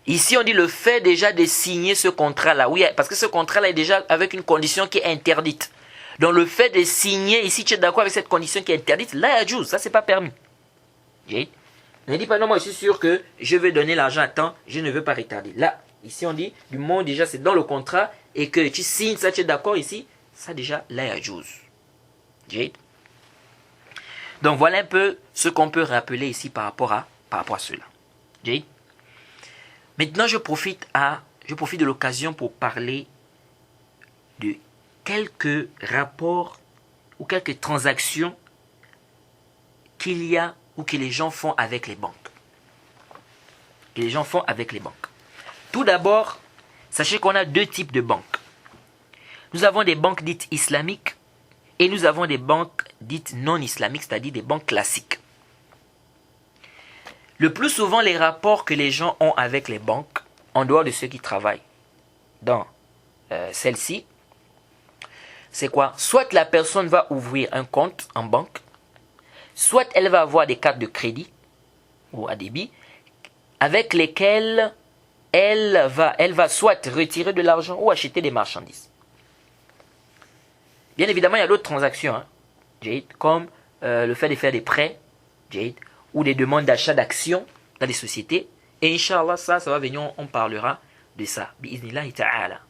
Ici, on dit le fait déjà de signer ce contrat-là. Oui, parce que ce contrat-là est déjà avec une condition qui est interdite. Donc le fait de signer, ici tu es d'accord avec cette condition qui est interdite, là, yajouz, ça c'est pas permis. Ne dis pas non, moi je suis sûr que je vais donner l'argent à temps, je ne veux pas retarder. Là, ici on dit, du moment déjà c'est dans le contrat et que tu signes ça, tu es d'accord ici, ça déjà, là, yajouz. Donc voilà un peu ce qu'on peut rappeler ici par rapport à cela. Maintenant, je profite de l'occasion pour parler de quelques rapports ou quelques transactions qu'il y a ou que les gens font avec les banques. Tout d'abord, sachez qu'on a deux types de banques. Nous avons des banques dites islamiques et nous avons des banques dites non islamiques, c'est-à-dire des banques classiques. Le plus souvent, les rapports que les gens ont avec les banques, en dehors de ceux qui travaillent dans celle-ci, c'est quoi? Soit la personne va ouvrir un compte en banque, soit elle va avoir des cartes de crédit ou à débit avec lesquelles elle va soit retirer de l'argent ou acheter des marchandises. Bien évidemment, il y a d'autres transactions, comme le fait de faire des prêts, ou des demandes d'achat d'actions dans des sociétés. Et Inch'Allah, ça va venir, on parlera de ça. Bi'iznillahi ta'ala.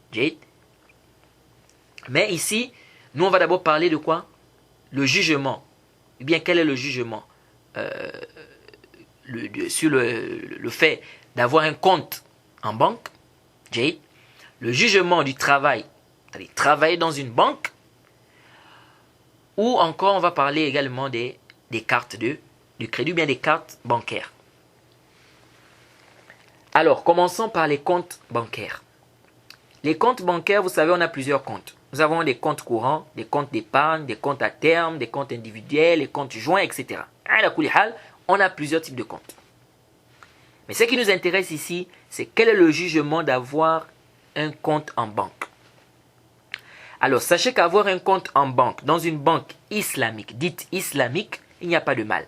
Mais ici, nous on va d'abord parler de quoi? Le jugement. Eh bien, quel est le jugement sur le fait d'avoir un compte en banque? Le jugement du travail, c'est-à-dire travailler dans une banque. Ou encore, on va parler également des cartes de crédit ou bien des cartes bancaires. Alors, commençons par les comptes bancaires. Les comptes bancaires, vous savez, on a plusieurs comptes. Nous avons des comptes courants, des comptes d'épargne, des comptes à terme, des comptes individuels, des comptes joints, etc. On a plusieurs types de comptes. Mais ce qui nous intéresse ici, c'est quel est le jugement d'avoir un compte en banque. Alors, sachez qu'avoir un compte en banque, dans une banque islamique, dite islamique, il n'y a pas de mal.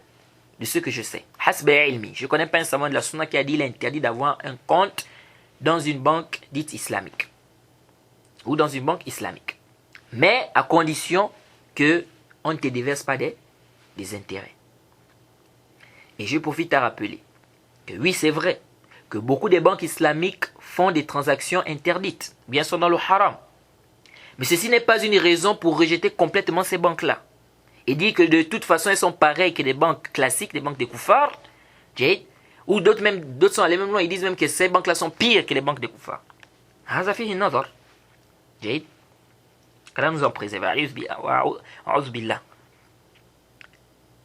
De ce que je sais. Hasba ilmi. Je ne connais pas un savant de la sunna qui a dit qu'il est interdit d'avoir un compte dans une banque dite islamique. Ou dans une banque islamique. Mais à condition qu'on ne te déverse pas des intérêts. Et je profite à rappeler que oui, c'est vrai que beaucoup de banques islamiques font des transactions interdites. Bien sûr dans le haram. Mais ceci n'est pas une raison pour rejeter complètement ces banques-là. Et dire que de toute façon, elles sont pareilles que les banques classiques, les banques des koufars. Ou d'autres sont allés même loin, ils disent même que ces banques-là sont pires que les banques des koufars. Qu'Allah nous en préserve.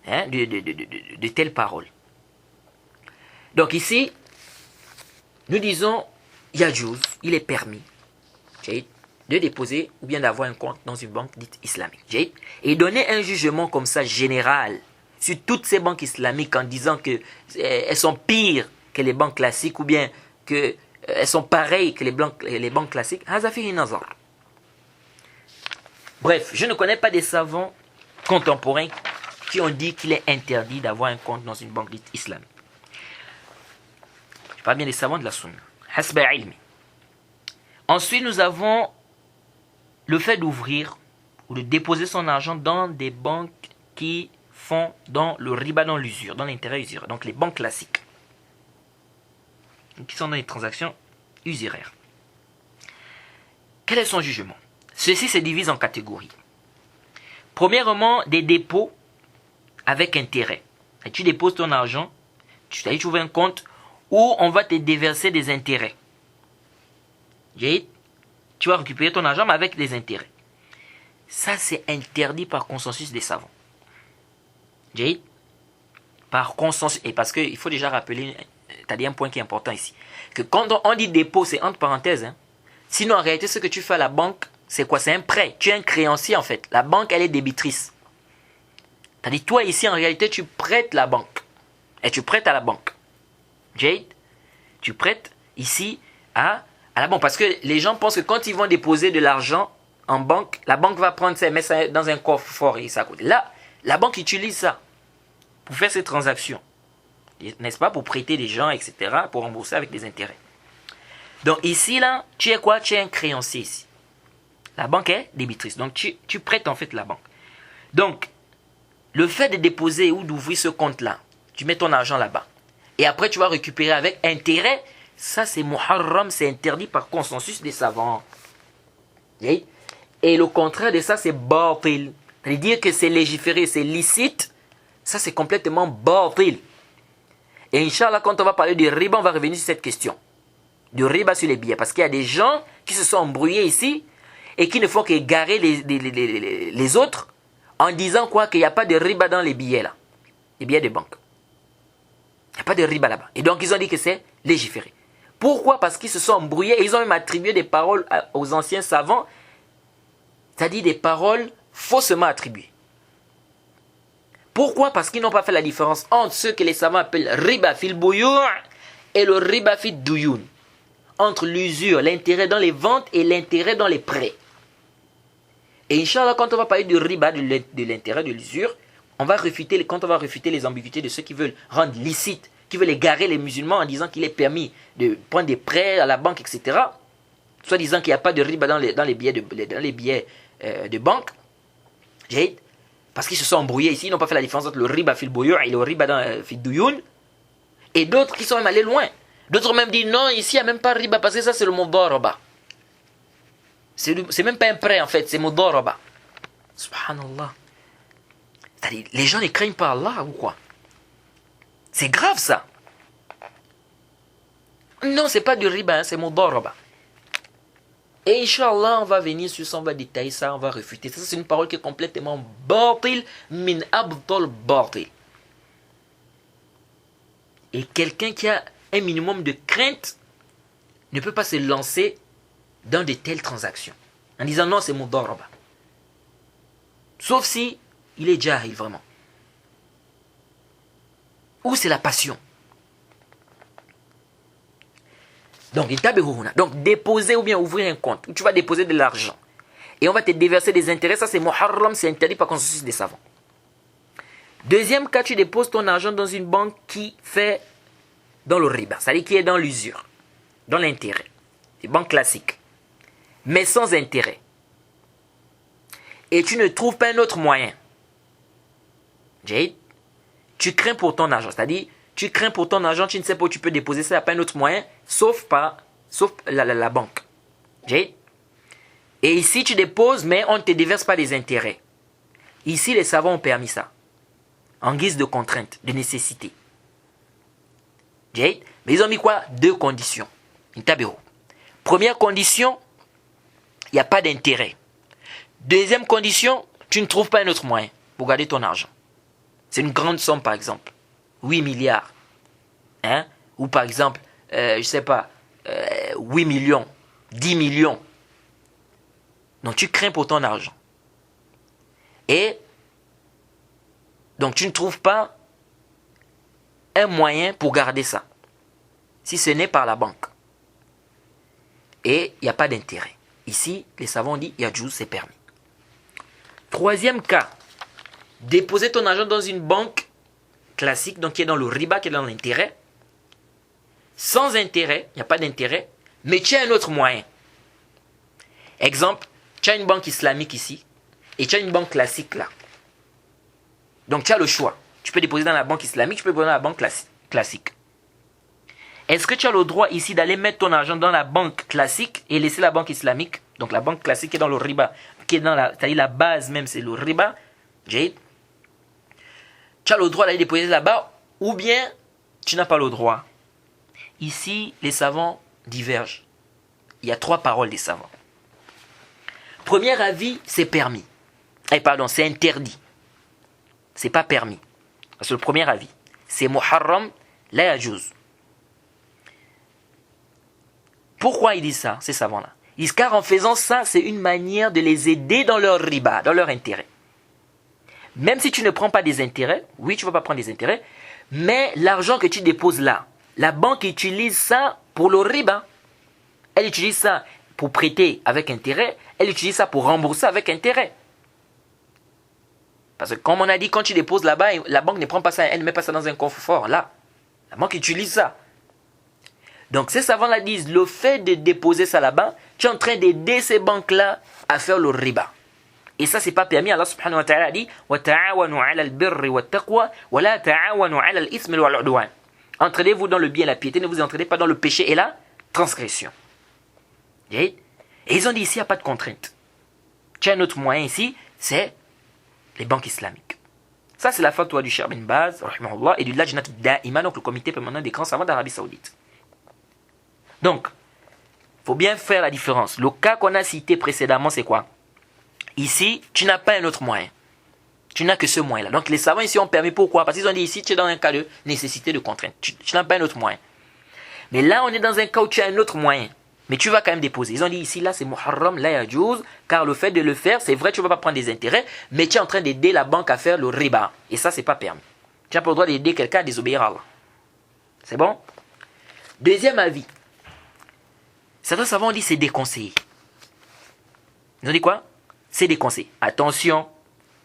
De telles paroles. Donc ici, nous disons, yajouz, il est permis de déposer ou bien d'avoir un compte dans une banque dite islamique. Et donner un jugement comme ça général sur toutes ces banques islamiques en disant qu'elles sont pires que les banques classiques ou bien qu'elles sont pareilles que les banques classiques. Bref, je ne connais pas des savants contemporains qui ont dit qu'il est interdit d'avoir un compte dans une banque dite islamique. Je parle bien des savants de la sunna. Hasba ilmi. Ensuite, nous avons le fait d'ouvrir ou de déposer son argent dans des banques qui font dans le riba, dans l'usure, dans l'intérêt usuraire. Donc les banques classiques. Qui sont dans les transactions usuraires. Quel est son jugement? Ceci se divise en catégories. Premièrement, des dépôts avec intérêt. Et tu déposes ton argent, tu ouvres un compte où on va te déverser des intérêts. Tu vas récupérer ton argent mais avec des intérêts. Ça, c'est interdit par consensus des savants. Par consensus. Et parce qu'il faut déjà rappeler, tu as dit un point qui est important ici. Que quand on dit dépôt, c'est entre parenthèses. Sinon, en réalité, ce que tu fais à la banque, c'est quoi? C'est un prêt. Tu es un créancier en fait. La banque, elle est débitrice. C'est-à-dire, toi ici, en réalité, tu prêtes la banque. Et tu prêtes à la banque. Jade, tu prêtes ici à la banque. Parce que les gens pensent que quand ils vont déposer de l'argent en banque, la banque va prendre ça et mettre ça dans un coffre fort et ça à côté. Là, la banque utilise ça pour faire ces transactions. N'est-ce pas? Pour prêter des gens, etc. Pour rembourser avec des intérêts. Donc ici, là, tu es quoi? Tu es un créancier ici. La banque est débitrice. Donc tu prêtes en fait la banque. Donc, le fait de déposer ou d'ouvrir ce compte-là, tu mets ton argent là-bas. Et après, tu vas récupérer avec intérêt. Ça, c'est muharram, c'est interdit par consensus des savants. Et le contraire de ça, c'est batil. C'est-à-dire que c'est légiféré, c'est licite. Ça, c'est complètement batil. Et Inch'Allah, quand on va parler du riba, on va revenir sur cette question. Du riba sur les billets. Parce qu'il y a des gens qui se sont embrouillés ici et qui ne font qu'égarer les autres en disant quoi? Qu'il n'y a pas de riba dans les billets là. Les billets de banque. Il n'y a pas de riba là-bas. Et donc, ils ont dit que c'est légiféré. Pourquoi? Parce qu'ils se sont embrouillés et ils ont même attribué des paroles aux anciens savants. C'est-à-dire des paroles faussement attribuées. Pourquoi? Parce qu'ils n'ont pas fait la différence entre ce que les savants appellent riba fil bouyour et le riba fil douyoun. Entre l'usure, l'intérêt dans les ventes et l'intérêt dans les prêts. Et Inch'Allah, quand on va parler du riba, de l'intérêt de l'usure, quand on va réfuter les ambiguïtés de ceux qui veulent rendre licite, qui veulent égarer les musulmans en disant qu'il est permis de prendre des prêts à la banque, etc. Soit disant qu'il n'y a pas de riba dans les billets de banque. Parce qu'ils se sont embrouillés ici, ils n'ont pas fait la différence entre le riba fil bouyour et le riba fil douyoun. Et d'autres qui sont même allés loin. D'autres ont même dit non, ici il n'y a même pas riba parce que ça c'est le mudaraba. C'est même pas un prêt en fait, c'est mudaraba. Subhanallah. C'est-à-dire, les gens ne craignent pas Allah ou quoi? C'est grave ça. Non, c'est pas du riba, hein, c'est mudaraba. Et Inch'Allah, on va venir sur ça, on va détailler ça, on va réfuter. Ça, c'est une parole qui est complètement batil, min abdal batil. Et quelqu'un qui a un minimum de crainte ne peut pas se lancer dans de telles transactions. En disant non, c'est mudaraba. Sauf si il est jahil vraiment. Ou c'est la passion. Donc déposer ou bien ouvrir un compte où tu vas déposer de l'argent et on va te déverser des intérêts, ça c'est muharram, c'est interdit par consensus des savants. Deuxième cas, tu déposes ton argent dans une banque qui fait dans le riba, c'est-à-dire qui est dans l'usure, dans l'intérêt. Une banque classique, mais sans intérêt. Et tu ne trouves pas un autre moyen. Jade, tu crains pour ton argent, c'est-à-dire tu crains pour ton argent, tu ne sais pas où tu peux déposer ça, il n'y a pas un autre moyen, sauf la banque. Jade. Et ici, tu déposes, mais on ne te déverse pas des intérêts. Ici, les savants ont permis ça. En guise de contrainte, de nécessité. Jade. Mais ils ont mis quoi? Deux conditions. Intabero. Première condition, il n'y a pas d'intérêt. Deuxième condition, tu ne trouves pas un autre moyen pour garder ton argent. C'est une grande somme, par exemple. 8 milliards. Hein? Ou par exemple, 8 millions, 10 millions. Donc tu crains pour ton argent. Et donc tu ne trouves pas un moyen pour garder ça. Si ce n'est par la banque. Et il n'y a pas d'intérêt. Ici, les savants ont dit, Yadjouz, c'est permis. Troisième cas. Déposer ton argent dans une banque classique, donc qui est dans le riba, qui est dans l'intérêt. Sans intérêt, il n'y a pas d'intérêt, mais tu as un autre moyen. Exemple, tu as une banque islamique ici, et tu as une banque classique là. Donc tu as le choix. Tu peux déposer dans la banque islamique, tu peux déposer dans la banque classique. Est-ce que tu as le droit ici d'aller mettre ton argent dans la banque classique et laisser la banque islamique? Donc la banque classique qui est dans le riba, qui est dans c'est-à-dire la base même, c'est le riba. Jade. Tu as le droit d'aller déposer là-bas, ou bien tu n'as pas le droit. Ici, les savants divergent. Il y a trois paroles des savants. Premier avis, c'est permis. C'est interdit. C'est pas permis. Parce que le premier avis, c'est muharram la yajouz. Pourquoi ils disent ça, ces savants-là? Car en faisant ça, c'est une manière de les aider dans leur riba, dans leur intérêt. Même si tu ne prends pas des intérêts, oui, tu ne vas pas prendre des intérêts, mais l'argent que tu déposes là, la banque utilise ça pour le riba. Elle utilise ça pour prêter avec intérêt, elle utilise ça pour rembourser avec intérêt. Parce que comme on a dit, quand tu déposes là-bas, la banque ne prend pas ça, elle ne met pas ça dans un coffre-fort, là. La banque utilise ça. Donc ces savants-là disent, le fait de déposer ça là-bas, tu es en train d'aider ces banques-là à faire le riba. Et ça, c'est pas permis. Allah subhanahu wa ta'ala dit وَتَعَاوَنُوا عَلَى الْبِرِّ وَالتَّقْوَى وَلَا تَعَاوَنُوا عَلَى الْإِثْمِ وَالْعُدْوَانِ. Entraînez-vous dans le bien et la piété, ne vous entraînez pas dans le péché et la transgression. Et ils ont dit ici, il n'y a pas de contrainte. Tu as un autre moyen ici, c'est les banques islamiques. Ça, c'est la fatwa du Cheikh bin Baz, rahimahullah, et du Lajnat Da'ima, donc le comité permanent des grands savants d'Arabie Saoudite. Donc, il faut bien faire la différence. Le cas qu'on a cité précédemment, c'est quoi? Ici, tu n'as pas un autre moyen. Tu n'as que ce moyen-là. Donc, les savants ici ont permis. Pourquoi? Parce qu'ils ont dit ici, tu es dans un cas de nécessité, de contrainte. Tu n'as pas un autre moyen. Mais là, on est dans un cas où tu as un autre moyen. Mais tu vas quand même déposer. Ils ont dit ici, là, c'est muharram, la yajouz, car le fait de le faire, c'est vrai, tu ne vas pas prendre des intérêts, mais tu es en train d'aider la banque à faire le riba. Et ça, c'est pas permis. Tu n'as pas le droit d'aider quelqu'un à désobéir à Allah. C'est bon? Deuxième avis. Certains savants ont dit c'est déconseillé. Ils ont dit quoi? C'est déconseillé. Attention,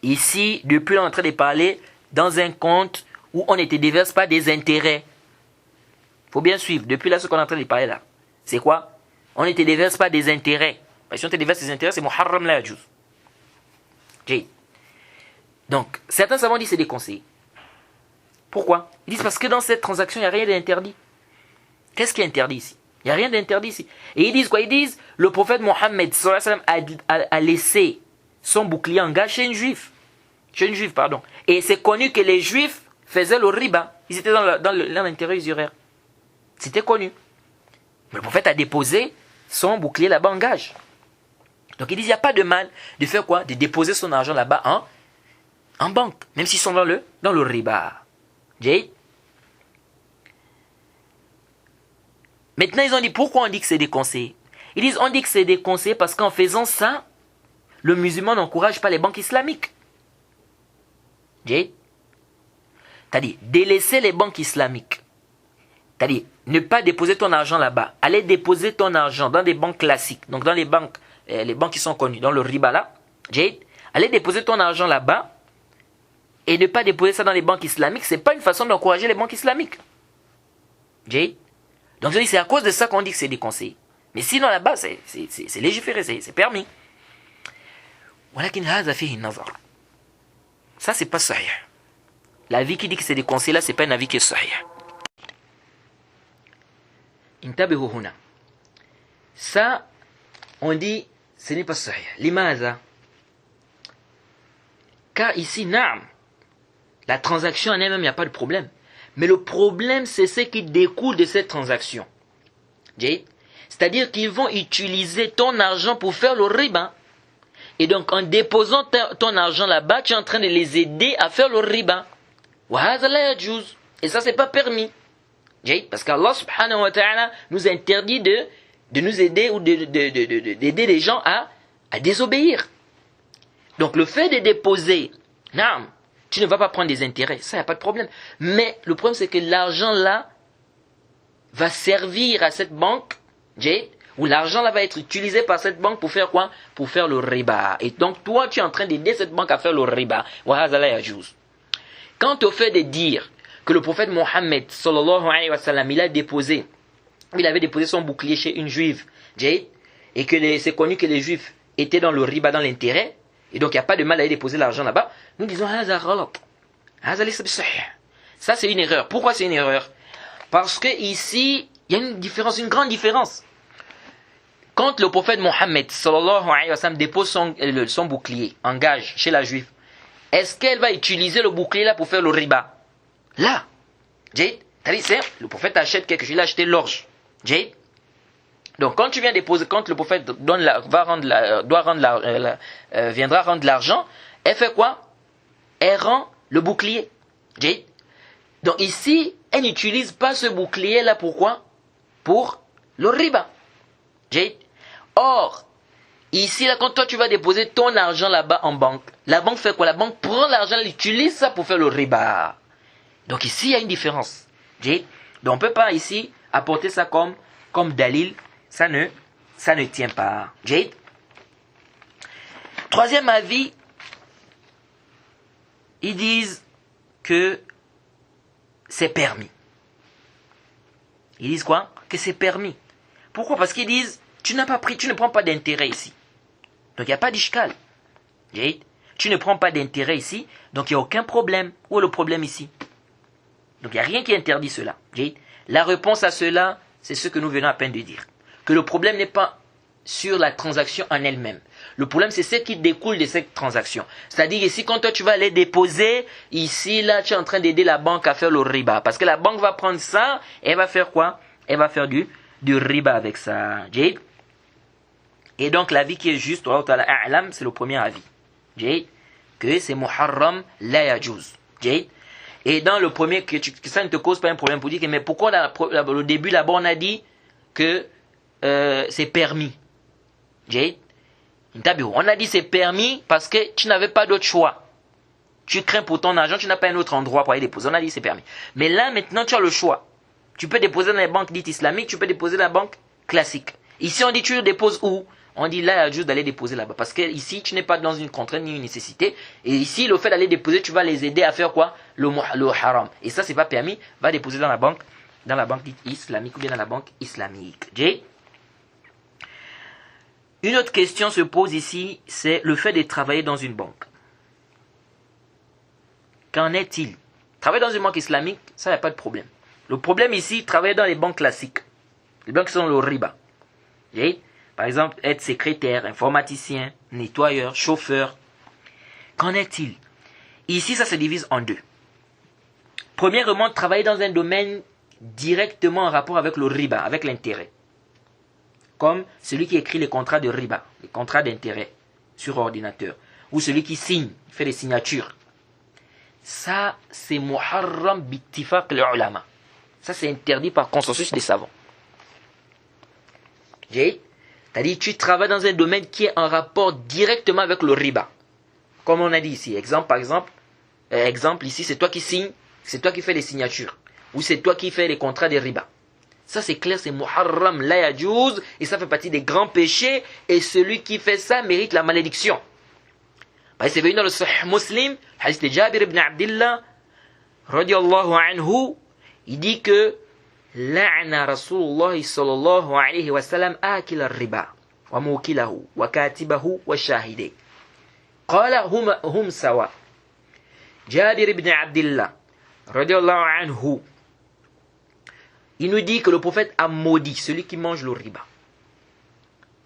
ici, depuis on est en train de parler dans un compte où on ne te déverse pas des intérêts. Il faut bien suivre. Depuis là, ce qu'on est en train de parler là, c'est quoi? On ne te déverse pas des intérêts. Si on te déverse des intérêts, c'est muharram la yajouz. Donc, certains savants disent c'est déconseillé. Pourquoi? Ils disent parce que dans cette transaction, il n'y a rien d'interdit. Qu'est-ce qui est interdit ici? Il n'y a rien d'interdit ici. Et ils disent quoi? Ils disent le prophète Mohammed a laissé son bouclier en gage chez une juive. Chez une juive, pardon. Et c'est connu que les juifs faisaient le riba. Ils étaient dans l'intérêt usuraire. C'était connu. Mais le prophète a déposé son bouclier là-bas en gage. Donc ils disent il n'y a pas de mal de faire quoi? De déposer son argent là-bas en banque. Même s'ils sont dans le riba. Jay? Maintenant, ils ont dit, pourquoi on dit que c'est déconseillé? Ils disent, on dit que c'est déconseillé parce qu'en faisant ça, le musulman n'encourage pas les banques islamiques. C'est-à-dire, délaisser les banques islamiques. C'est-à-dire, ne pas déposer ton argent là-bas. Aller déposer ton argent dans des banques classiques. Donc, dans les banques qui sont connues, dans le riba là. Aller déposer ton argent là-bas et ne pas déposer ça dans les banques islamiques, c'est pas une façon d'encourager les banques islamiques. Donc c'est à cause de ça qu'on dit que c'est déconseillé. Mais sinon là-bas, c'est légiféré, c'est permis. Ça, c'est pas sahih. L'avis qui dit que c'est déconseillé là, c'est pas un avis qui est sahih. Ça, on dit, ce n'est pas sahih. Limaza. Car ici, naam, la transaction en elle-même, il n'y a pas de problème. Mais le problème, c'est ce qui découle de cette transaction. C'est-à-dire qu'ils vont utiliser ton argent pour faire le riba. Et donc, en déposant ton argent là-bas, tu es en train de les aider à faire le riba. Et ça, c'est pas permis. Parce qu'Allah subhanahu wa ta'ala nous interdit de nous aider ou d'aider les gens à désobéir. Donc, le fait de déposer, naam, tu ne vas pas prendre des intérêts, ça, il n'y a pas de problème. Mais le problème, c'est que l'argent là va servir à cette banque, ou l'argent là va être utilisé par cette banque pour faire quoi? Pour faire le riba. Et donc, toi, tu es en train d'aider cette banque à faire le riba. Quant au fait de dire que le prophète Mohammed, sallallahu alayhi wa sallam, il avait déposé son bouclier chez une juive, et que c'est connu que les juifs étaient dans le riba, dans l'intérêt, et donc il n'y a pas de mal à aller déposer l'argent là-bas, nous disons ça c'est une erreur. Pourquoi c'est une erreur? Parce que ici il y a une grande différence. Quand le prophète Mohammed sallallahu alayhi wa sallam dépose son bouclier en gage chez la juive, est-ce qu'elle va utiliser le bouclier là pour faire le riba? Là, le prophète achète quelque chose, il a acheté l'orge. Donc quand tu viens déposer, quand le prophète viendra rendre l'argent, elle fait quoi? Elle rend le bouclier. Donc ici, elle n'utilise pas ce bouclier là, pourquoi? Pour le riba. Or, ici, là, quand toi tu vas déposer ton argent là-bas en banque, la banque fait quoi? La banque prend l'argent, elle utilise ça pour faire le riba. Donc ici, il y a une différence. Donc on ne peut pas ici apporter ça comme dalil. Ça ne tient pas. Troisième avis, ils disent que c'est permis. Ils disent quoi? Que c'est permis. Pourquoi? Parce qu'ils disent, tu ne prends pas d'intérêt ici. Donc il n'y a pas d'ishkal. Tu ne prends pas d'intérêt ici, donc il n'y a aucun problème. Où est le problème ici? Donc il n'y a rien qui interdit cela. La réponse à cela, c'est ce que nous venons à peine de dire. Que le problème n'est pas sur la transaction en elle-même. Le problème, c'est ce qui découle de cette transaction. C'est-à-dire ici, quand toi tu vas aller déposer, ici, là, tu es en train d'aider la banque à faire le riba. Parce que la banque va prendre ça, et elle va faire quoi? Elle va faire du riba avec ça. Et donc l'avis qui est juste, c'est le premier avis. Que c'est muharram la yajuz. Et dans le premier, que ça ne te cause pas un problème pour dire que, mais pourquoi au début là-bas on a dit que c'est permis? On a dit c'est permis parce que tu n'avais pas d'autre choix. Tu crains pour ton argent, tu n'as pas un autre endroit pour aller déposer. On a dit c'est permis. Mais là maintenant tu as le choix. Tu peux déposer dans les banques dites islamiques, tu peux déposer dans la banque classique. Ici on dit tu le déposes où? On dit là, il y a juste d'aller déposer là-bas. Parce que ici, tu n'es pas dans une contrainte ni une nécessité. Et ici, le fait d'aller déposer, tu vas les aider à faire quoi? Le haram. Et ça, c'est pas permis. Va déposer dans la banque dite islamique ou bien dans la banque islamique. Une autre question se pose ici, c'est le fait de travailler dans une banque. Qu'en est-il? Travailler dans une banque islamique, ça, il n'y a pas de problème. Le problème ici, travailler dans les banques classiques. Les banques qui sont le riba. Par exemple, être secrétaire, informaticien, nettoyeur, chauffeur. Qu'en est-il? Ici, ça se divise en deux. Premièrement, travailler dans un domaine directement en rapport avec le riba, avec l'intérêt. Comme celui qui écrit les contrats de riba, les contrats d'intérêt sur ordinateur. Ou celui qui signe, fait les signatures. Ça, c'est muharram bittifaq l'ulama. Ça, c'est interdit par consensus des savants. C'est-à-dire tu travailles dans un domaine qui est en rapport directement avec le riba. Comme on a dit ici. Exemple ici, c'est toi qui signes, c'est toi qui fais les signatures. Ou c'est toi qui fais les contrats de riba. Ça c'est clair, c'est muharram la yajuz. Et ça fait partie des grands péchés. Et celui qui fait ça mérite la malédiction. C'est venu dans le Sahih Muslim, hadith de Jabir ibn Abdillah, radiallahu anhu, il dit que لعن رسول الله صلى الله عليه وسلم آكل الربا وموكله وكاتبه والشاهدين قال هم سواء. Jabir ibn Abdillah radiallahu anhu, il nous dit que le prophète a maudit celui qui mange le riba,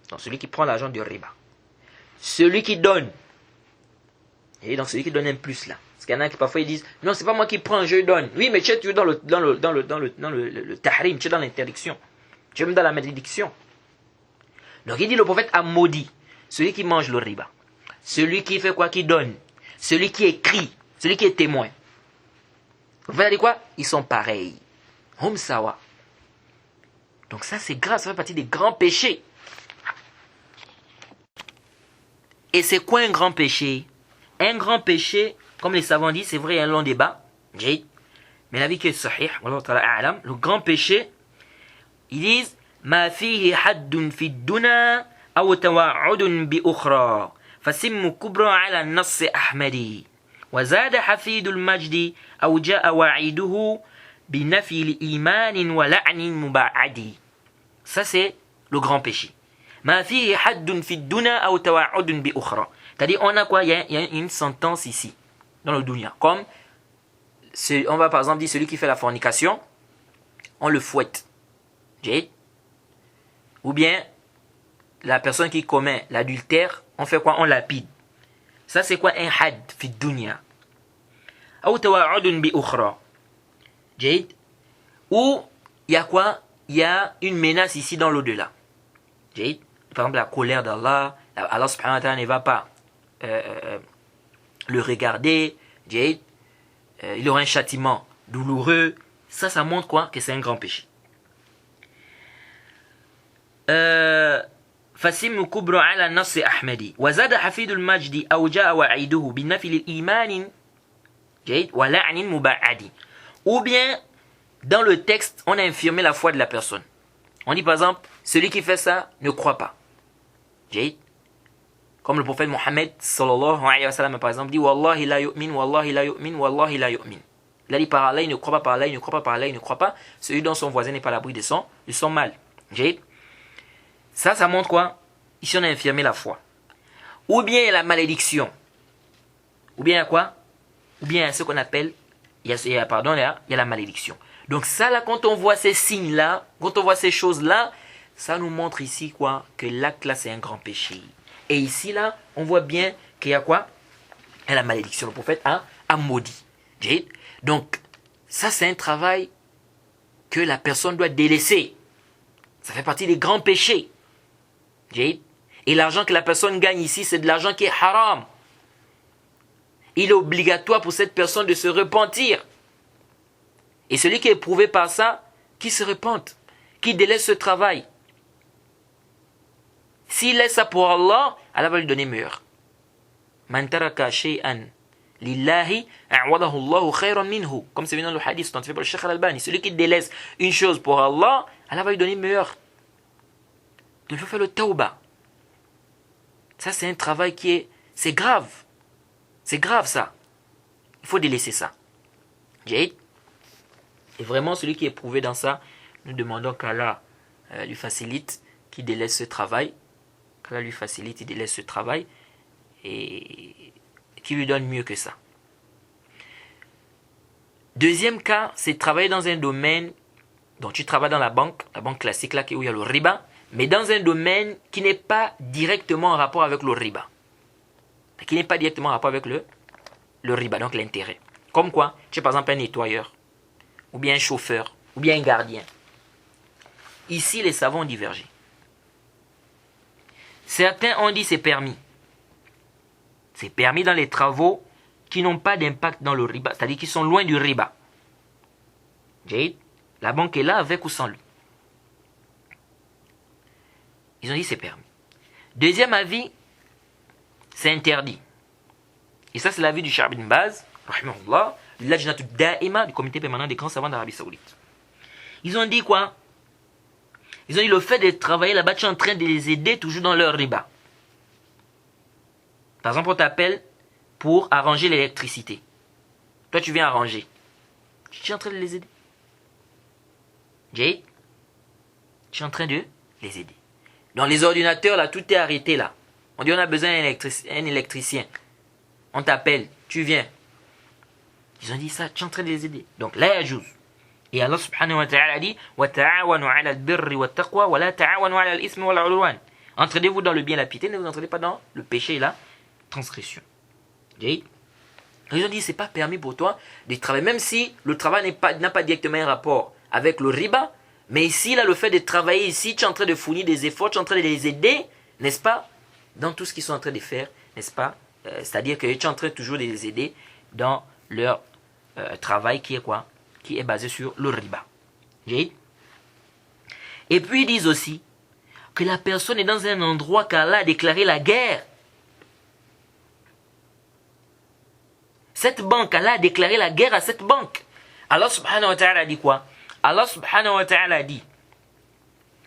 donc celui qui prend l'argent du riba, celui qui donne, et donc celui qui donne un plus là. Parce qu'il y en a qui parfois ils disent non, c'est pas moi qui prends, je donne. Oui, mais tu es dans le tahrim, tu es dans l'interdiction, tu es même dans la malédiction. Donc il dit le prophète a maudit celui qui mange le riba, celui qui fait quoi, qui donne, celui qui écrit, celui qui est témoin. Vous voyez quoi? Ils sont pareils. Hum sawa. Donc ça c'est grave, ça fait partie des grands péchés. Et c'est quoi un grand péché? Un grand péché, comme les savants disent, c'est vrai, il y a un long débat. Mais l'avis qui est sahih, le grand péché, ils disent ما فيه حد في الدنا أو توعد بأخرى فسم كبرى على النص أحمدي وزاد حفيد المجد أو جاء وعيده بنفي الإيمان ولعن مبعدي. Ça c'est le grand péché. ما فيه حد في الدنا أو توعد بأخرى. C'est-à-dire on a quoi? Il y a une sentence ici dans le dunya. Comme on va par exemple dire celui qui fait la fornication, on le fouette. Ou bien la personne qui commet l'adultère, on fait quoi? On lapide. Ça c'est quoi un had fi dunya? Ou tawa'udun bi ukhra. Ou il y a quoi? Il y a une menace ici dans l'au-delà. Par exemple la colère d'Allah, Allah subhanahu wa ta'ala ne va pas le regarder, il aura un châtiment douloureux. Ça montre quoi? Que c'est un grand péché. فسم كبر على النص أحمدي وزاد حفيد المجد أو جاء وعيده بالنفي للإيمان جيد ولعن مبعد. Ou bien dans le texte on a infirmé la foi de la personne. On dit par exemple celui qui fait ça ne croit pas. جيد comme le prophète Mohammed sallallahu alayhi wa sallam par exemple dit Wallahi la yu'min, Wallahi la yu'min, Wallahi la yu'min. Il a dit par Allah il ne croit pas, par Allah il ne croit pas, par Allah il ne croit pas. Celui dont son voisin n'est pas à l'abri de son mal. جيد ça montre quoi? Ici on a infirmé la foi. Ou bien il y a la malédiction. Ou bien il y a quoi? Ou bien il y a ce qu'on appelle, il y a la malédiction. Donc ça là, quand on voit ces signes là, quand on voit ces choses là, ça nous montre ici quoi? Que l'acte là c'est un grand péché. Et ici là, on voit bien qu'il y a quoi? Il y a la malédiction. Le prophète a maudit. Donc ça c'est un travail que la personne doit délaisser. Ça fait partie des grands péchés. Et l'argent que la personne gagne ici, c'est de l'argent qui est haram. Il est obligatoire pour cette personne de se repentir. Et celui qui est éprouvé par ça, qui se repente, qui délaisse ce travail. S'il laisse ça pour Allah, Allah va lui donner meilleur. Man taraka shay'an lillahi a'wadahu Allahu khayran minhu. Comme c'est venu dans le hadith, c'est fait par le Cheikh Al-Albani. Celui qui délaisse une chose pour Allah, Allah va lui donner meilleur. Donc il faut faire le tawbah. Ça c'est un travail c'est grave. C'est grave ça. Il faut délaisser ça. Et vraiment celui qui est éprouvé dans ça, nous demandons qu'Allah lui facilite, qu'il délaisse ce travail. Qu'Allah lui facilite, il délaisse ce travail. Et qu'il lui donne mieux que ça. Deuxième cas, c'est de travailler dans un domaine dont tu travailles dans la banque classique là où il y a le riba, mais dans un domaine qui n'est pas directement en rapport avec le riba. Qui n'est pas directement en rapport avec le riba, donc l'intérêt. Comme quoi, tu es par exemple un nettoyeur, ou bien un chauffeur, ou bien un gardien. Ici, les savants ont divergé. Certains ont dit c'est permis. C'est permis dans les travaux qui n'ont pas d'impact dans le riba, c'est-à-dire qui sont loin du riba. La banque est là avec ou sans lui. Ils ont dit c'est permis. Deuxième avis, c'est interdit. Et ça c'est l'avis du Cheikh Ibn Baz, rahimahullah, du Lajnatu Da'ima, du comité permanent des grands savants d'Arabie Saoudite. Ils ont dit quoi? Ils ont dit le fait de travailler là-bas, tu es en train de les aider toujours dans leur riba. Par exemple, on t'appelle pour arranger l'électricité. Toi, tu viens arranger. Tu es en train de les aider. Jay, tu es en train de les aider. Dans les ordinateurs, là, tout est arrêté là. On dit on a besoin d'un électricien. On t'appelle, tu viens. Ils ont dit ça, tu es en train de les aider. Donc là, il y a Et Allah subhanahu wa ta'ala dit وَتَعَاوَنُوا عَلَى الْبِرِّ وَالتَّقْوَى وَلَا تَعَاوَنُوا عَلَى الْإِثْمِ وَالْعُدْوَانِ. Entraînez-vous dans le bien et la piété, ne vous entraînez pas dans le péché et la transgression. Ils ont dit c'est pas permis pour toi de travailler, même si le travail n'a pas directement un rapport avec le riba, mais ici, là, le fait de travailler ici, tu es en train de fournir des efforts, tu es en train de les aider, n'est-ce pas, dans tout ce qu'ils sont en train de faire, n'est-ce pas, c'est-à-dire que tu es en train toujours de les aider dans leur travail qui est quoi? Qui est basé sur le riba. Et puis ils disent aussi que la personne est dans un endroit qu'Allah a déclaré la guerre. Cette banque, Allah a déclaré la guerre à cette banque. Allah subhanahu wa ta'ala a dit quoi? Allah subhanahu wa ta'ala a dit,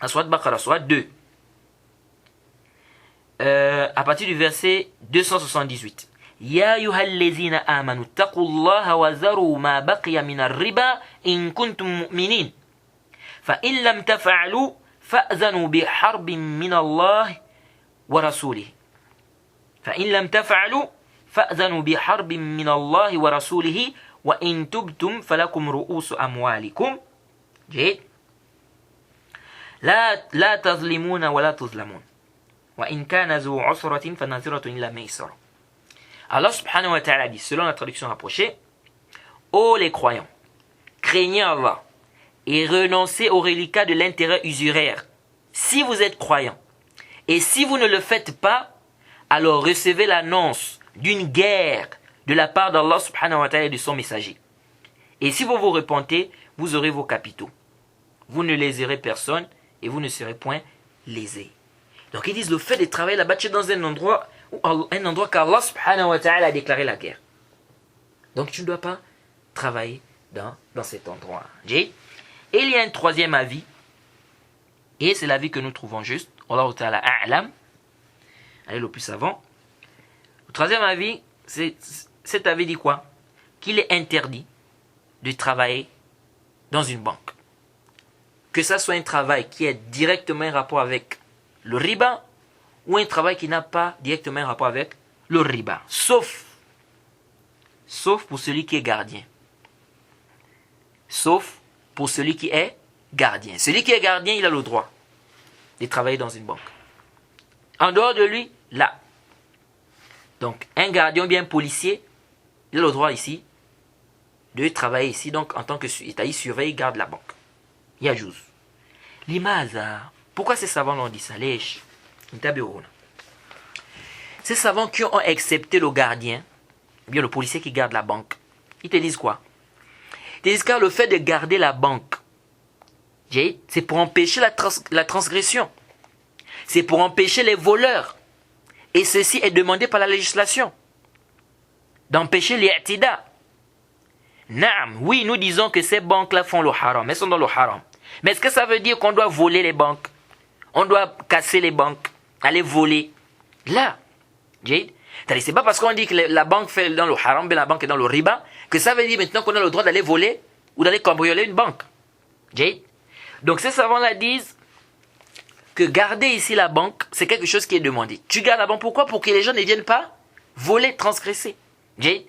à Surat Baqarah, Surat 2, à partir du verset 278. يا أيها الذين آمنوا اتقوا الله وذروا ما بقي من الربا إن كنتم مؤمنين فإن لم تفعلوا فأذنوا بحرب من الله ورسوله فإن لم تفعلوا فأذنوا بحرب من الله ورسوله وإن تبتم فلكم رؤوس أموالكم لا تظلمون ولا تظلمون وإن كان ذو عسرة فنظرة إلى ميسرة. Allah subhanahu wa ta'ala dit, selon la traduction rapprochée, ô les croyants, craignez Allah et renoncez aux reliquats de l'intérêt usuraire, si vous êtes croyants. Et si vous ne le faites pas, alors recevez l'annonce d'une guerre de la part d'Allah subhanahu wa ta'ala et de son messager. Et si vous vous repentez, vous aurez vos capitaux. Vous ne léserez personne et vous ne serez point lésés. Donc ils disent le fait de travailler là-bas, tu es dans un endroit qu'Allah subhanahu wa ta'ala a déclaré la guerre. Donc tu ne dois pas travailler dans cet endroit. Et il y a un troisième avis, et c'est l'avis que nous trouvons juste. Allah ta'ala a'lam. Allez, le plus savant. Le troisième avis, cet avis dit quoi? Qu'il est interdit de travailler dans une banque. Que ça soit un travail qui est directement en rapport avec le riba ou un travail qui n'a pas directement un rapport avec le riba. Sauf pour celui qui est gardien. Sauf pour celui qui est gardien. Celui qui est gardien, il a le droit de travailler dans une banque. En dehors de lui, là. Donc, un gardien ou bien un policier, il a le droit ici de travailler ici, donc en tant que surveille, il garde la banque. Yajouz. Limaza. Pourquoi ces savants l'ont dit ça? Ces savants qui ont accepté le gardien, ou bien le policier qui garde la banque, ils te disent quoi? Ils te disent que le fait de garder la banque, c'est pour empêcher la transgression. C'est pour empêcher les voleurs. Et ceci est demandé par la législation. D'empêcher les i'tida. Naam, oui, nous disons que ces banques-là font le haram. Elles sont dans le haram. Mais est-ce que ça veut dire qu'on doit voler les banques? On doit casser les banques, aller voler? Là, c'est pas parce qu'on dit que la banque fait dans le haram, bien la banque est dans le riba, que ça veut dire maintenant qu'on a le droit d'aller voler ou d'aller cambrioler une banque. Donc ces savants-là disent que garder ici la banque, c'est quelque chose qui est demandé. Tu gardes la banque, pourquoi? Pour que les gens ne viennent pas voler, transgresser. Mais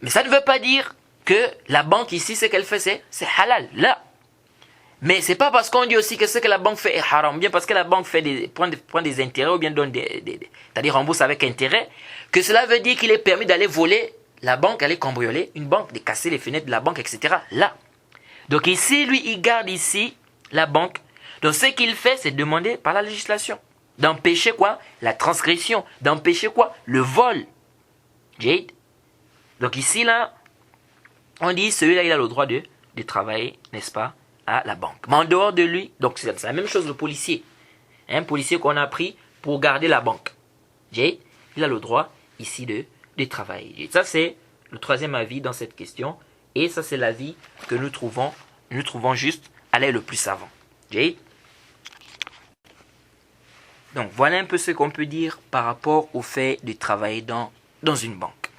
ça ne veut pas dire que la banque ici, ce qu'elle fait, c'est halal. Là. Mais c'est pas parce qu'on dit aussi que ce que la banque fait est haram, bien parce que la banque prend des intérêts ou bien donne c'est-à-dire rembourse avec intérêt, que cela veut dire qu'il est permis d'aller voler la banque, aller cambrioler une banque, de casser les fenêtres de la banque, etc. Là. Donc ici, lui, il garde ici la banque. Donc ce qu'il fait, c'est demander par la législation d'empêcher quoi? La transgression. D'empêcher quoi? Le vol. Donc ici, là, on dit, celui-là, il a le droit de travailler, n'est-ce pas, à la banque. Mais en dehors de lui, donc c'est la même chose le policier. Un policier qu'on a pris pour garder la banque. Il a le droit ici de travailler. Ça, c'est le troisième avis dans cette question. Et ça, c'est l'avis que nous trouvons juste à l'aide le plus savant. Donc, voilà un peu ce qu'on peut dire par rapport au fait de travailler dans une banque.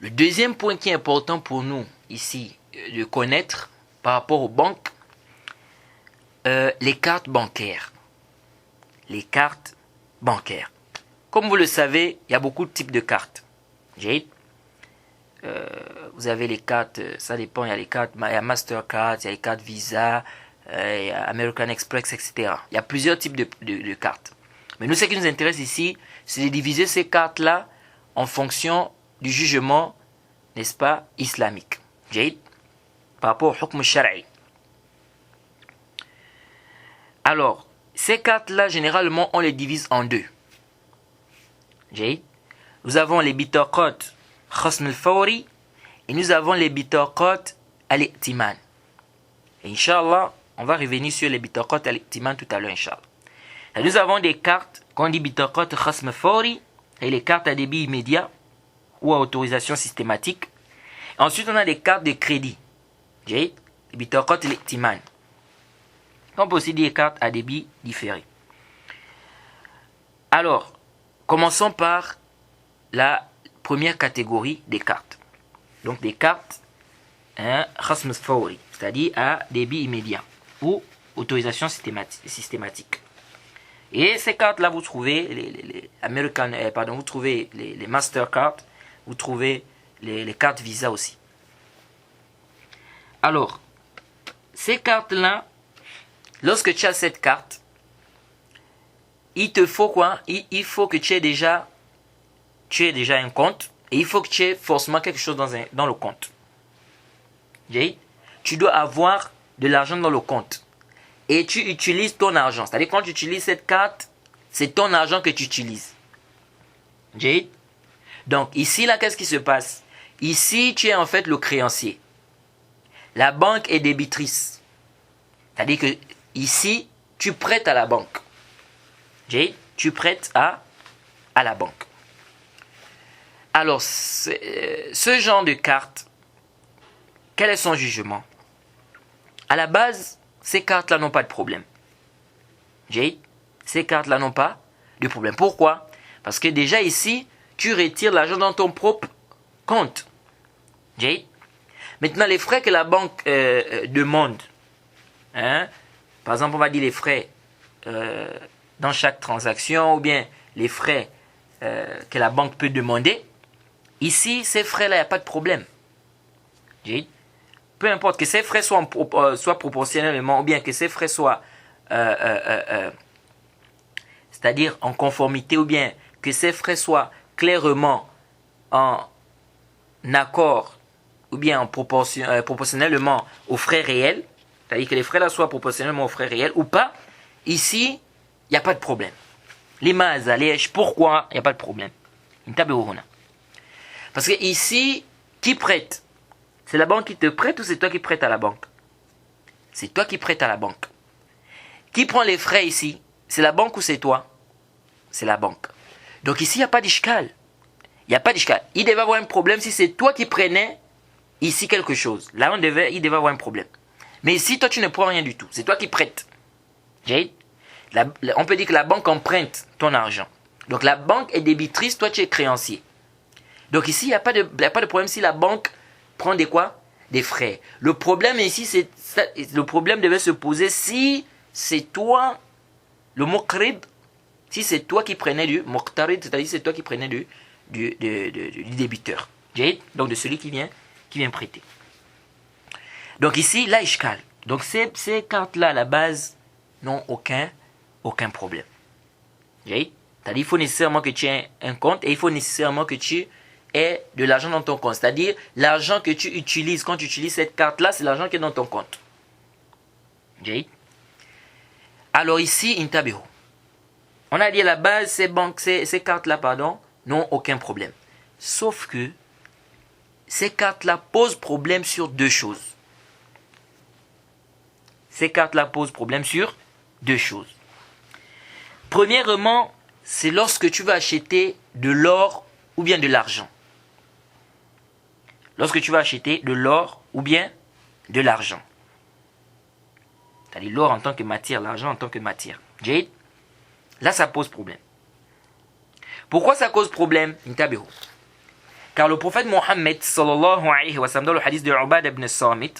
Le deuxième point qui est important pour nous ici de connaître par rapport aux banques, les cartes bancaires. Les cartes bancaires. Comme vous le savez, il y a beaucoup de types de cartes. Vous avez les cartes, ça dépend, il y a les cartes, il y a Mastercard, il y a les cartes Visa, il y a American Express, etc. Il y a plusieurs types de cartes. Mais nous, ce qui nous intéresse ici, c'est de diviser ces cartes-là en fonction du jugement, n'est-ce pas, islamique. Par rapport au hukm shara'i. Alors, ces cartes-là, généralement, on les divise en deux. Nous avons les bitaqat khasm al-fawri et nous avons les bitaqat al-i'timan. Inch'Allah, on va revenir sur les bitaqat al-i'timan tout à l'heure, Inch'Allah. Nous avons des cartes qu'on dit bitaqat khasm al-fawri et les cartes à débit immédiat ou à autorisation systématique. Ensuite, on a des cartes de crédit. Les bitaqat al-i'timan. On peut aussi dire cartes à débit différé. Alors, commençons par la première catégorie des cartes. Donc des cartes khasm al-fawri, c'est-à-dire à débit immédiat ou autorisation systématique. Et ces cartes-là, vous trouvez vous trouvez les Mastercard, vous trouvez les cartes Visa aussi. Alors, ces cartes-là, lorsque tu as cette carte, il te faut quoi? Il faut que tu aies déjà un compte et il faut que tu aies forcément quelque chose dans le compte. Tu dois avoir de l'argent dans le compte et tu utilises ton argent. C'est-à-dire quand tu utilises cette carte, c'est ton argent que tu utilises. Donc ici, là, qu'est-ce qui se passe? Ici, tu es en fait le créancier. la banque est débitrice. C'est-à-dire que ici, tu prêtes à la banque. Tu prêtes à la banque. Alors, ce genre de carte, quel est son jugement? À la base, ces cartes-là n'ont pas de problème. Ces cartes-là n'ont pas de problème. Pourquoi? Parce que déjà ici, tu retires l'argent dans ton propre compte. Maintenant, les frais que la banque demande, par exemple, on va dire les frais dans chaque transaction ou bien les frais que la banque peut demander, ici, ces frais-là, il n'y a pas de problème. Peu importe que ces frais soient proportionnellement ou bien que ces frais soient c'est-à-dire en conformité ou bien que ces frais soient clairement en accord ou bien proportionnellement aux frais réels, c'est-à-dire que les frais là soient proportionnellement aux frais réels ou pas, ici, il n'y a pas de problème. Limaza, pourquoi il n'y a pas de problème? Parce que ici, qui prête? C'est la banque qui te prête ou c'est toi qui prêtes à la banque? C'est toi qui prêtes à la banque. Qui prend les frais ici? C'est la banque ou c'est toi? C'est la banque. Donc ici, il n'y a pas d'ishkal. Il n'y a pas d'ishkal. Il devait avoir un problème si c'est toi qui prenais ici quelque chose. Là, il devait avoir un problème. Mais ici, toi, tu ne prends rien du tout. C'est toi qui prêtes. On peut dire que la banque emprunte ton argent. Donc la banque est débitrice, toi, tu es créancier. Donc ici, il n'y a pas de problème si la banque prend des frais. Le problème ici, le problème devait se poser si c'est toi, le muqrid, si c'est toi qui prenais du muqtarid, c'est-à-dire c'est toi qui prenais du débiteur. Donc de celui qui vient prêter. Donc ici, là, ishkal. Donc ces cartes-là, à la base, n'ont aucun problème. C'est-à-dire il faut nécessairement que tu aies un compte et il faut nécessairement que tu aies de l'argent dans ton compte. C'est-à-dire l'argent que tu utilises quand tu utilises cette carte-là, c'est l'argent qui est dans ton compte. Alors ici, intabiho. On a dit à la base, ces cartes-là, n'ont aucun problème. Sauf que ces cartes-là posent problème sur deux choses. Ces cartes-là posent problème sur deux choses. Premièrement, c'est lorsque tu vas acheter de l'or ou bien de l'argent. Lorsque tu vas acheter de l'or ou bien de l'argent. C'est-à-dire l'or en tant que matière, l'argent en tant que matière. Là, ça pose problème. Pourquoi ça cause problème? Car le prophète Mohammed sallallahu alayhi wa sallam, dans le hadith de Ubad ibn Samit,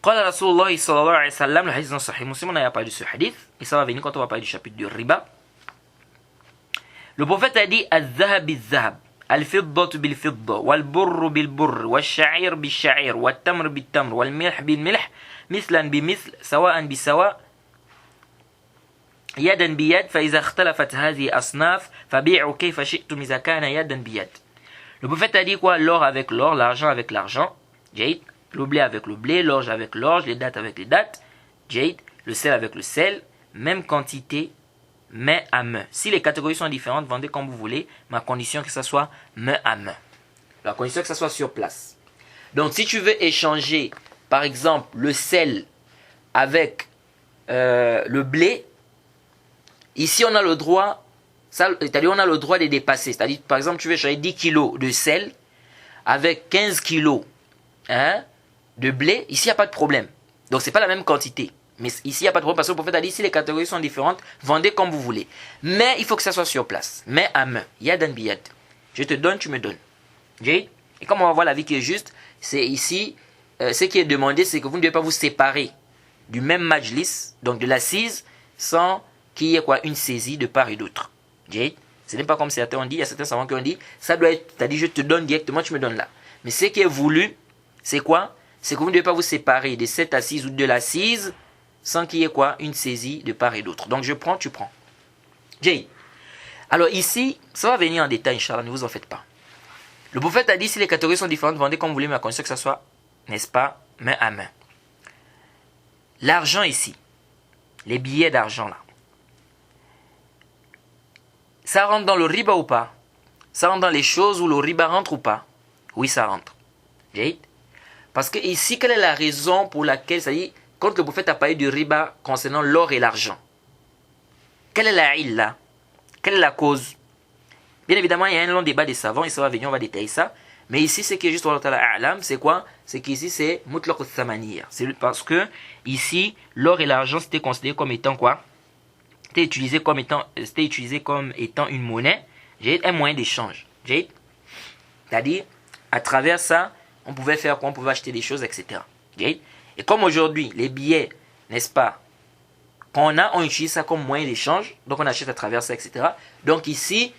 قال رسول الله صلى الله عليه وسلم, le hadith dans Sahih Muslim, on n'a pas parlé de ce hadith, et ça va venir quand on va parler du chapitre du riba. Le prophète a dit الذهب بالذهب الفضة بالفضة والبر بالبر والشعير بالشعير والتمر بالتمر والملح بالملح مثلا بمثل سواء بسواء يدا بيد فإذا اختلفت هذه أصناف فبيعوا كيف شئتم إذا كان يدا بيد. Le prophète a dit quoi? L'or avec l'or, l'argent avec l'argent, le blé avec le blé, l'orge avec l'orge, les dattes avec les dattes, le sel avec le sel, même quantité, main à main. Si les catégories sont différentes, vendez comme vous voulez, mais à condition que ça soit main à main. À condition que ça soit sur place. Donc si tu veux échanger, par exemple, le sel avec le blé, ici on a le droit, c'est-à-dire on a le droit de dépasser. C'est-à-dire, par exemple, tu veux échanger 10 kilos de sel avec 15 kilos de blé, ici il n'y a pas de problème. Donc c'est pas la même quantité. Mais ici il n'y a pas de problème parce que le prophète a dit si les catégories sont différentes, vendez comme vous voulez. Mais il faut que ça soit sur place, main à main, yadan biyad. Je te donne, tu me donnes. Et comme on va voir la vie qui est juste, c'est ici, ce qui est demandé, c'est que vous ne devez pas vous séparer du même majlis, donc de l'assise, sans qu'il y ait une saisie de part et d'autre. Ce n'est pas comme certains ont dit, il y a certains savants qui ont dit, ça doit être, c'est-à-dire je te donne directement, tu me donnes là. Mais ce qui est voulu, c'est quoi? C'est que vous ne devez pas vous séparer de cette assise ou de l'assise sans qu'il y ait une saisie de part et d'autre. Donc je prends, tu prends. Alors ici, ça va venir en détail, Inch'Allah, ne vous en faites pas. Le prophète a dit, si les catégories sont différentes, vendez comme vous voulez, mais à condition que ça soit, n'est-ce pas, main à main. L'argent ici, les billets d'argent là, ça rentre dans le riba ou pas? Ça rentre dans les choses où le riba rentre ou pas? Oui, ça rentre. Parce que ici, quelle est la raison pour laquelle, c'est-à-dire, quand le prophète a parlé du riba concernant l'or et l'argent, quelle est la illa? Quelle est la cause? Bien évidemment, il y a un long débat des savants, et ça va venir, on va détailler ça. Mais ici, ce qui est juste c'est quoi? C'est qu'ici, c'est mutlaq al-thamaniya. C'est parce que, ici, l'or et l'argent, c'était considéré comme étant quoi? C'était utilisé comme étant une monnaie, un moyen d'échange. C'est-à-dire, à travers ça, on pouvait faire quoi? On pouvait acheter des choses, etc. Et comme aujourd'hui, les billets, n'est-ce pas, on utilise ça comme moyen d'échange, donc on achète à travers ça, etc. Donc ici,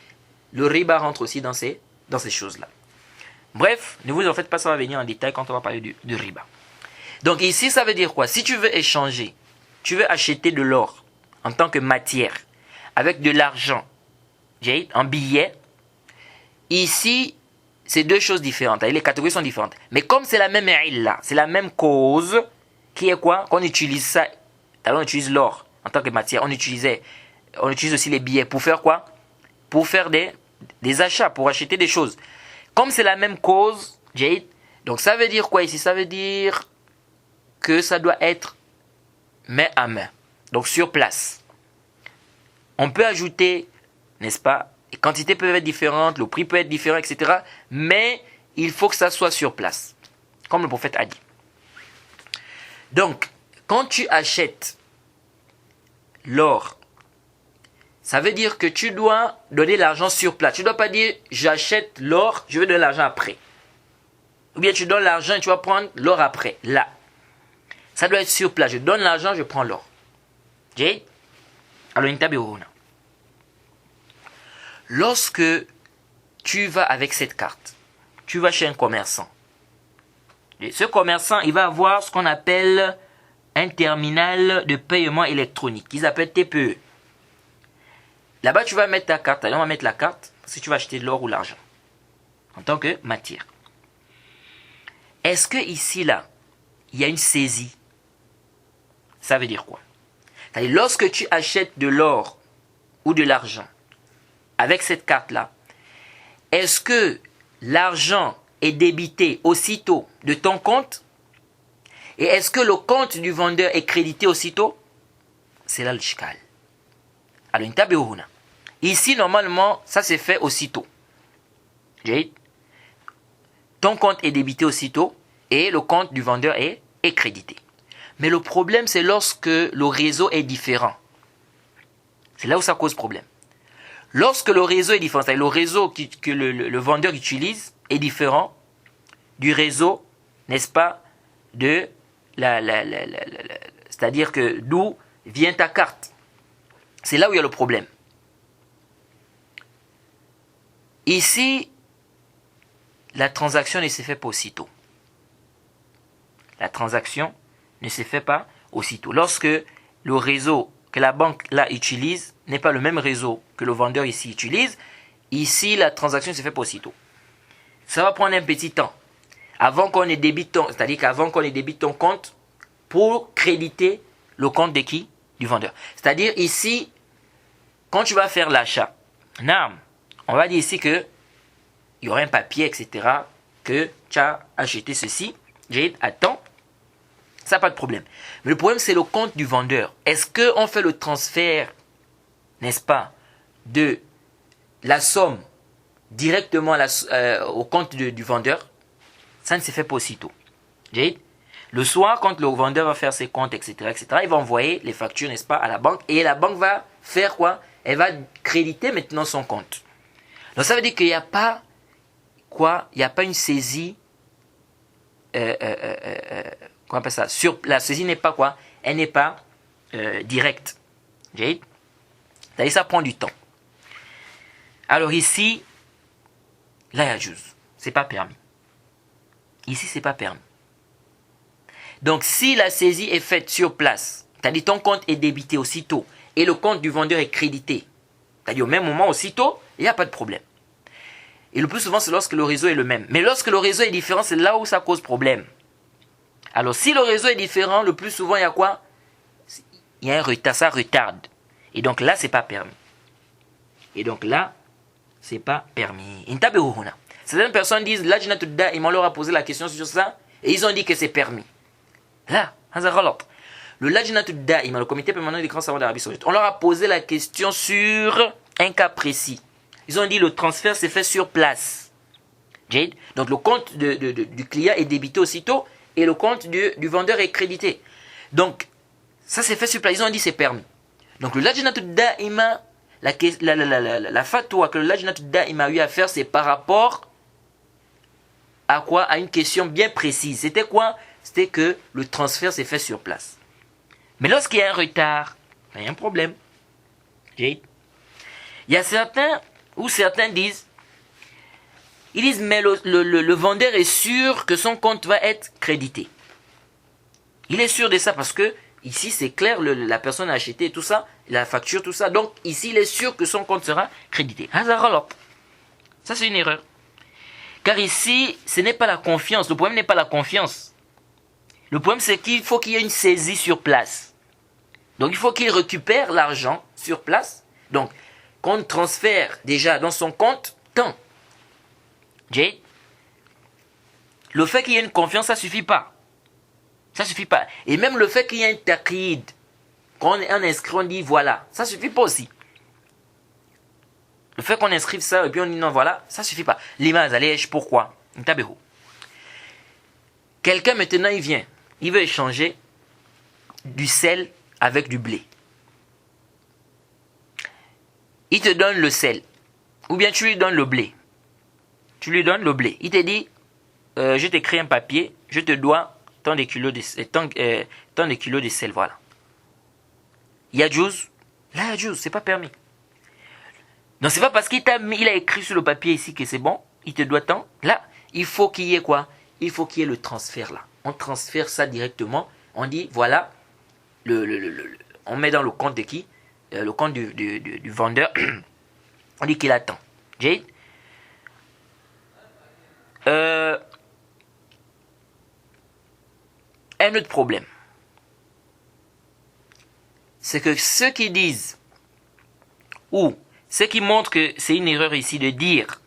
le riba rentre aussi dans ces choses-là. Bref, ne vous en faites pas, ça va venir en détail quand on va parler du riba. Donc ici, ça veut dire quoi? Si tu veux échanger, tu veux acheter de l'or en tant que matière, avec de l'argent, en billets, ici, c'est deux choses différentes. Les catégories sont différentes. Mais comme c'est la même illa, c'est la même cause, qui est quoi? Qu'on utilise ça, on utilise l'or en tant que matière, on utilise aussi les billets pour faire quoi? Pour faire des achats, pour acheter des choses. Comme c'est la même cause, donc ça veut dire quoi ici? Ça veut dire que ça doit être main à main. Donc sur place. On peut ajouter, n'est-ce pas? Les quantités peuvent être différentes, le prix peut être différent, etc. Mais il faut que ça soit sur place. Comme le prophète a dit. Donc, quand tu achètes l'or, ça veut dire que tu dois donner l'argent sur place. Tu ne dois pas dire, j'achète l'or, je vais donner l'argent après. Ou bien tu donnes l'argent et tu vas prendre l'or après. Là. Ça doit être sur place. Je donne l'argent, je prends l'or. Alors, lorsque tu vas avec cette carte, tu vas chez un commerçant. Et ce commerçant, il va avoir ce qu'on appelle un terminal de paiement électronique, qu'ils appellent TPE. Là-bas, tu vas mettre ta carte. Allez, on va mettre la carte, parce que tu vas acheter de l'or ou l'argent, en tant que matière. Est-ce que ici, là, il y a une saisie? Ça veut dire quoi? C'est-à-dire, lorsque tu achètes de l'or ou de l'argent, avec cette carte-là, est-ce que l'argent est débité aussitôt de ton compte? Et est-ce que le compte du vendeur est crédité aussitôt? C'est là le shikal. Alors, ici, normalement, ça s'est fait aussitôt. Ton compte est débité aussitôt et le compte du vendeur est crédité. Mais le problème, c'est lorsque le réseau est différent. C'est là où ça cause problème. Lorsque le réseau est différent, c'est-à-dire le réseau que le vendeur utilise est différent du réseau, n'est-ce pas, c'est-à-dire que d'où vient ta carte. C'est là où il y a le problème. Ici, la transaction ne se fait pas aussitôt. La transaction ne se fait pas aussitôt. Lorsque le réseau que la banque là utilise n'est pas le même réseau que le vendeur ici utilise, ici la transaction ne se fait pas aussitôt. Ça va prendre un petit temps. Avant qu'on ait débité c'est-à-dire qu'avant qu'on ait débité ton compte pour créditer le compte de qui? Du vendeur. C'est-à-dire ici, quand tu vas faire l'achat, on va dire ici que il y aura un papier, etc., que tu as acheté ceci, attends, ça n'a pas de problème. Mais le problème, c'est le compte du vendeur. Est-ce qu'on fait le transfert, n'est-ce pas, de la somme directement au compte du vendeur? Ça ne se fait pas aussitôt. Le soir, quand le vendeur va faire ses comptes, etc., il va envoyer les factures, n'est-ce pas, à la banque. Et la banque va faire quoi? Elle va créditer maintenant son compte. Donc ça veut dire qu'il n'y a pas quoi? Il n'y a pas une saisie. Comment on appelle ça? La saisie n'est pas quoi? Elle n'est pas directe. C'est-à-dire ça prend du temps. Alors ici, là il y a juste. C'est pas permis. Ici, c'est pas permis. Donc, si la saisie est faite sur place, c'est-à-dire ton compte est débité aussitôt et le compte du vendeur est crédité, c'est-à-dire au même moment aussitôt, il n'y a pas de problème. Et le plus souvent, c'est lorsque le réseau est le même. Mais lorsque le réseau est différent, c'est là où ça cause problème. Alors, si le réseau est différent, le plus souvent, il y a quoi? Il y a un retard, ça retarde. Et donc là, c'est pas permis. Certaines personnes disent, l'Ajnatud Da'im, on leur a posé la question sur ça, Et ils ont dit que c'est permis. Là, le Lajnatu Da'ima, le comité permanent des grands savants d'Arabie Saoudite, on leur a posé la question sur un cas précis. Ils ont dit le transfert s'est fait sur place. Donc le compte du client est débité aussitôt et le compte du vendeur est crédité. Donc ça s'est fait sur place. Ils ont dit c'est permis. Donc le Lajnatu Da'ima, la fatwa que le Lajnatu Da'ima a eu à faire, c'est par rapport à quoi? À une question bien précise. C'était quoi? C'était que le transfert s'est fait sur place. Mais lorsqu'il y a un retard, il y a un problème. Il y a certains disent, mais le vendeur est sûr que son compte va être crédité. Il est sûr de ça parce que ici c'est clair, la personne a acheté tout ça, la facture, tout ça. Donc ici il est sûr que son compte sera crédité. Ça c'est une erreur. Car ici, ce n'est pas la confiance. Le problème n'est pas la confiance. Le problème, c'est qu'il faut qu'il y ait une saisie sur place. Donc, il faut qu'il récupère l'argent sur place. Donc, qu'on transfère déjà dans son compte, tant. Le fait qu'il y ait une confiance, ça ne suffit pas. Ça ne suffit pas. Et même le fait qu'il y ait un taqid, qu'on inscrit, on dit voilà, ça ne suffit pas aussi. Le fait qu'on inscrive ça et puis on dit non, voilà, ça ne suffit pas. L'image, pourquoi? Quelqu'un maintenant, il vient. Il veut échanger du sel avec du blé. Il te donne le sel. Ou bien tu lui donnes le blé. Tu lui donnes le blé. Il te dit, je t'écris un papier, je te dois tant de kilos de sel, voilà. Yajouz? Là, Yajouz, c'est pas permis. Donc c'est pas parce qu'il a écrit sur le papier ici que c'est bon, il te doit tant. Là, il faut qu'il y ait quoi? Il faut qu'il y ait le transfert là. On transfère ça directement. On dit voilà, on met dans le compte de qui? Le compte du vendeur. On dit qu'il attend. Un autre problème, c'est que ceux qui disent ou ce qui montre que c'est une erreur ici de dire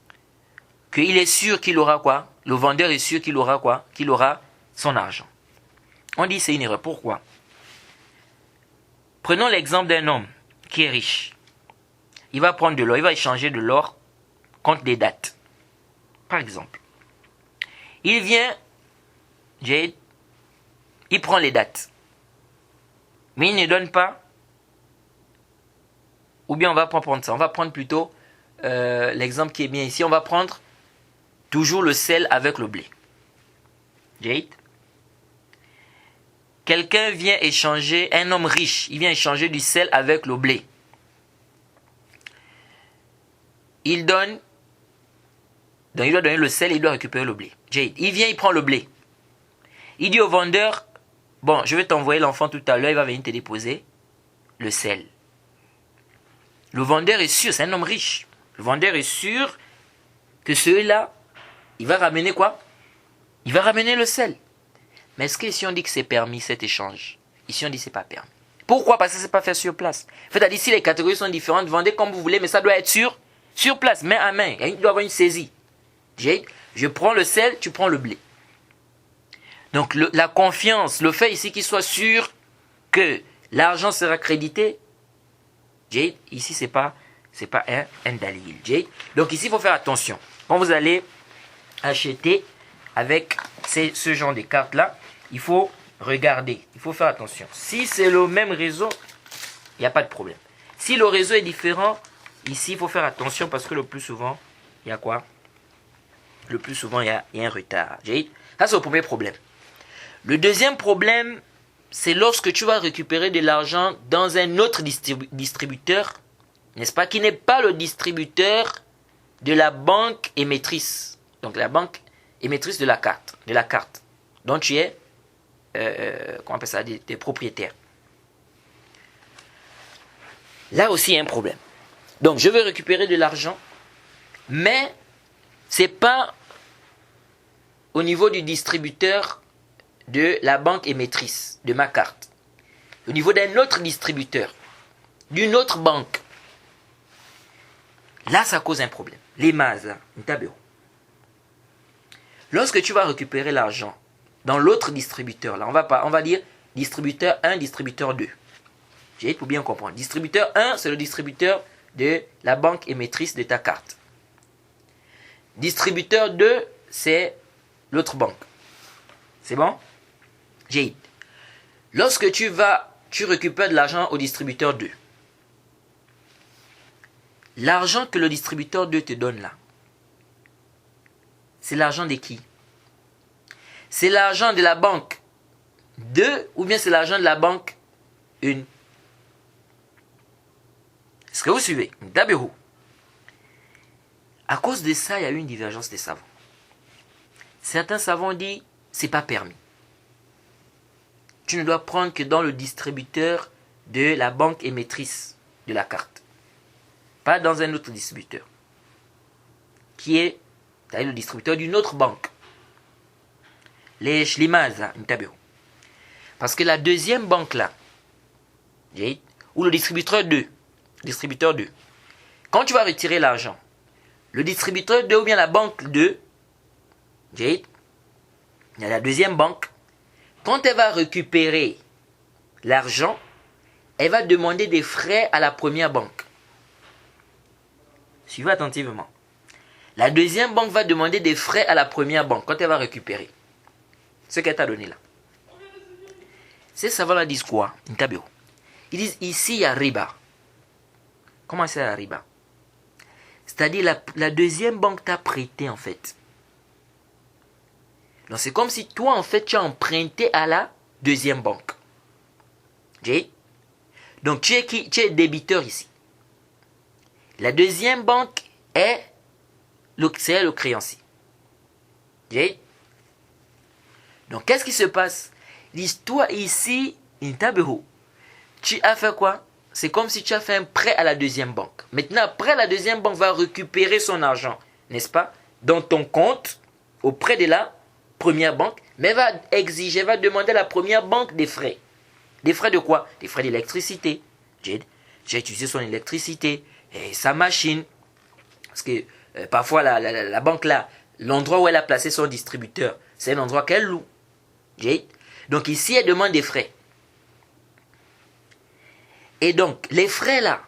qu'il est sûr qu'il aura quoi? Le vendeur est sûr qu'il aura quoi? Qu'il aura son argent. On dit c'est une erreur. Pourquoi? Prenons l'exemple d'un homme qui est riche. Il va prendre de l'or, il va échanger de l'or contre des dattes. Par exemple. Il vient, il prend les dattes. Mais il ne donne pas. Ou bien on va pas prendre ça. On va prendre plutôt l'exemple qui est bien ici. On va prendre toujours le sel avec le blé. Quelqu'un vient échanger, un homme riche, il vient échanger du sel avec le blé. Il doit donner le sel et il doit récupérer le blé. Il vient, il prend le blé. Il dit au vendeur, bon, je vais t'envoyer l'enfant tout à l'heure, il va venir te déposer le sel. Le vendeur est sûr, c'est un homme riche. Le vendeur est sûr que celui-là, il va ramener quoi? Il va ramener le sel. Mais est-ce que ici on dit que c'est permis cet échange? Ici on dit que c'est pas permis. Pourquoi? Parce que c'est pas fait sur place. En fait, ici les catégories sont différentes, vendez comme vous voulez, mais ça doit être sur place, main à main. Il doit y avoir une saisie. Je prends le sel, tu prends le blé. Donc la confiance, le fait ici qu'il soit sûr que l'argent sera crédité, ici c'est pas un dalil. Donc ici il faut faire attention. Quand vous allez acheter avec ce genre de cartes là, il faut regarder, il faut faire attention. Si c'est le même réseau, il n'y a pas de problème. Si le réseau est différent, ici il faut faire attention parce que le plus souvent, il y a quoi? Le plus souvent il y a un retard. Ça c'est le premier problème. Le deuxième problème, c'est lorsque tu vas récupérer de l'argent dans un autre distributeur, n'est-ce pas, qui n'est pas le distributeur de la banque émettrice. Donc la banque émettrice de la carte, dont tu es, comment on appelle ça, des propriétaires. Là aussi il y a un problème. Donc je veux récupérer de l'argent, mais c'est pas au niveau du distributeur de la banque émettrice de ma carte, au niveau d'un autre distributeur, d'une autre banque. Là, ça cause un problème. Les mazes, lorsque tu vas récupérer l'argent dans l'autre distributeur. Là, on va dire distributeur 1, distributeur 2. J'ai pour bien comprendre. Distributeur 1, c'est le distributeur de la banque émettrice de ta carte. Distributeur 2, c'est l'autre banque. C'est bon? J'ai. Lorsque tu récupères de l'argent au distributeur 2. L'argent que le distributeur 2 te donne là, c'est l'argent de qui? C'est l'argent de la banque 2 ou bien c'est l'argent de la banque 1? Est-ce que vous suivez? D'abord, à cause de ça, il y a eu une divergence des savants. Certains savants disent c'est pas permis. Tu ne dois prendre que dans le distributeur de la banque émettrice de la carte. Pas dans un autre distributeur. Qui est le distributeur d'une autre banque. Les Shlimaza, parce que la deuxième banque là, ou le distributeur 2, quand tu vas retirer l'argent, le distributeur 2 ou bien la banque 2, il y a la deuxième banque, quand elle va récupérer l'argent, elle va demander des frais à la première banque. Suivez attentivement. La deuxième banque va demander des frais à la première banque quand elle va récupérer ce qu'elle t'a donné là. Ces savants-là disent quoi? Ils disent ici il y a riba. Comment c'est la riba? C'est-à-dire la deuxième banque t'a prêté en fait. Donc c'est comme si toi en fait tu as emprunté à la deuxième banque. Donc tu es débiteur ici. La deuxième banque c'est le créancier. Donc qu'est-ce qui se passe? Toi ici, tu as fait quoi? C'est comme si tu as fait un prêt à la deuxième banque. Maintenant, après, la deuxième banque va récupérer son argent, n'est-ce pas? Dans ton compte, auprès de la première banque, mais va demander à la première banque des frais. Des frais de quoi? Des frais d'électricité. J'ai utilisé son électricité, et sa machine. Parce que parfois, la banque là, l'endroit où elle a placé son distributeur, c'est un endroit qu'elle loue. Donc ici, elle demande des frais. Et donc, les frais là,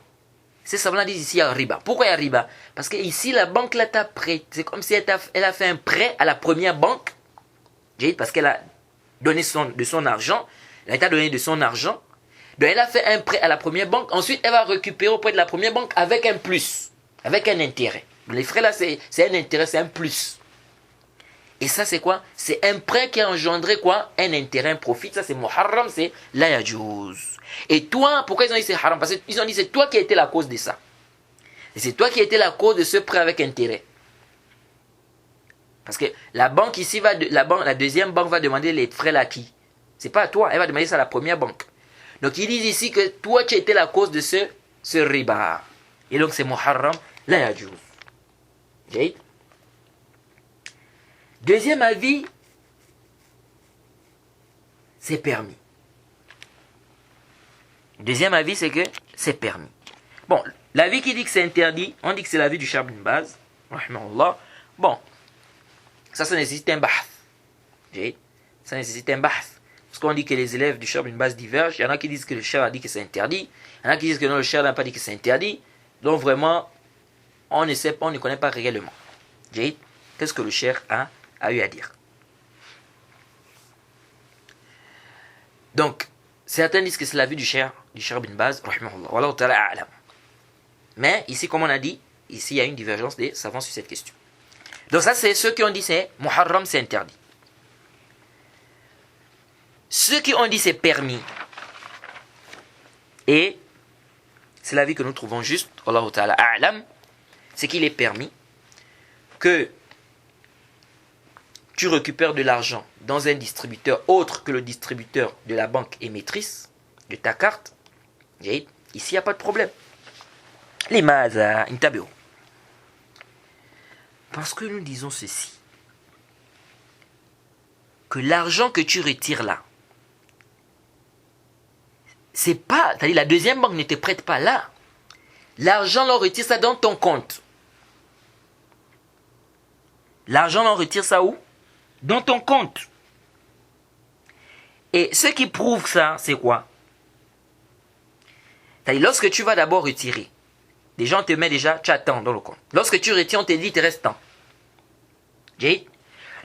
c'est ça, on dit ici, il y a riba. Pourquoi il y a riba? Parce que ici, la banque là t'a prêté. C'est comme si elle a fait un prêt à la première banque. Parce qu'elle a donné de son argent. Elle t'a donné de son argent. Donc, elle a fait un prêt à la première banque. Ensuite, elle va récupérer auprès de la première banque avec un plus. Avec un intérêt. Les frais là, c'est un intérêt, c'est un plus. Et ça, c'est quoi? C'est un prêt qui a engendré quoi? Un intérêt, un profit. Ça, c'est muharram, c'est la yajouz. Et toi, pourquoi ils ont dit c'est haram? Parce qu'ils ont dit c'est toi qui as été la cause de ça. Et c'est toi qui as été la cause de ce prêt avec intérêt. Parce que la banque ici, la deuxième banque va demander les frais là à qui? C'est pas à toi, elle va demander ça à la première banque. Donc ils disent ici que toi tu as été la cause de ce riba. Et donc c'est muharram, la yajouz. Deuxième avis, c'est permis. Deuxième avis, c'est que c'est permis. Bon, l'avis qui dit que c'est interdit, on dit que c'est l'avis du Cheikh Ibn Baz, rahimahullah. Bon, ça nécessite un bahth. Ça nécessite un bahth. Parce qu'on dit que les élèves du Cheikh Ibn Baz divergent. Il y en a qui disent que le Cheikh a dit que c'est interdit. Il y en a qui disent que non, le Cheikh n'a pas dit que c'est interdit. Donc vraiment, on ne connaît pas réellement. Qu'est-ce que le Cheikh a eu à dire? Donc, certains disent que c'est l'avis du Cheikh Ibn Baz, rahimahullah. Wallahu ta'ala a'lam. Mais ici, comme on a dit, ici il y a une divergence des savants sur cette question. Donc ça, c'est ceux qui ont dit c'est muharram, c'est interdit. Ceux qui ont dit c'est permis, et c'est l'avis que nous trouvons juste, wallahu ta'ala a'lam, c'est qu'il est permis que tu récupères de l'argent dans un distributeur autre que le distributeur de la banque émettrice de ta carte. Ici, il n'y a pas de problème. Les maza intabio. Parce que nous disons ceci, que l'argent que tu retires là, c'est pas, c'est-à-dire la deuxième banque ne te prête pas là. L'argent, l'on retire ça dans ton compte. L'argent, l'on retire ça où? Dans ton compte. Et ce qui prouve ça, c'est quoi? C'est-à-dire, lorsque tu vas d'abord retirer, les gens te mettent déjà, tu attends dans le compte. Lorsque tu retires, on te dit, il te reste tant.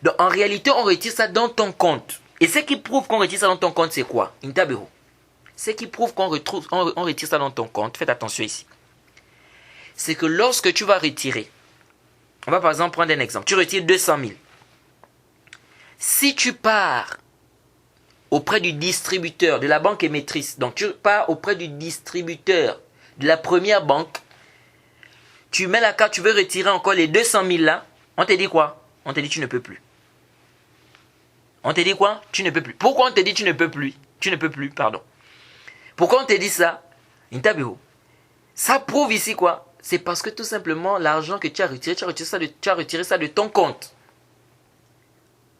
Donc, en réalité, on retire ça dans ton compte. Et ce qui prouve qu'on retire ça dans ton compte, c'est quoi? Intabero. Ce qui prouve qu'on retire ça dans ton compte, faites attention ici. C'est que lorsque tu vas retirer, on va par exemple prendre un exemple. Tu retires 200 000. Si tu pars auprès du distributeur de la banque émettrice, donc tu pars auprès du distributeur de la première banque, tu mets la carte, tu veux retirer encore les 200 000 là, on te dit quoi? On te dit tu ne peux plus. On te dit quoi? Tu ne peux plus. Pourquoi on te dit tu ne peux plus? Tu ne peux plus, pardon. Pourquoi on te dit ça? Ça prouve ici quoi? C'est parce que tout simplement l'argent que tu as retiré, tu as retiré ça de ton compte.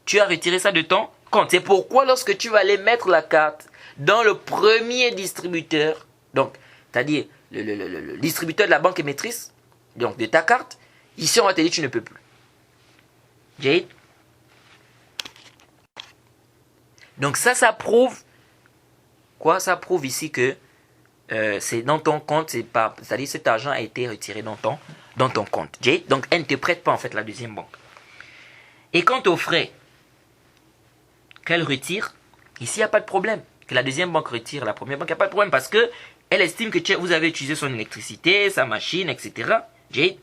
Tu as retiré ça de ton compte. C'est pourquoi lorsque tu vas aller mettre la carte dans le premier distributeur, donc, c'est-à-dire le distributeur de la banque émettrice, donc de ta carte, ici on va te dire tu ne peux plus. Jade. Donc ça prouve quoi? Ça prouve ici que c'est dans ton compte, c'est-à-dire cet argent a été retiré dans ton compte. Jade. Donc elle ne te prête pas en fait la deuxième banque. Et quant aux frais qu'elle retire, ici il n'y a pas de problème. Que la deuxième banque retire la première banque, il n'y a pas de problème parce que elle estime que vous avez utilisé son électricité, sa machine, etc. Jade,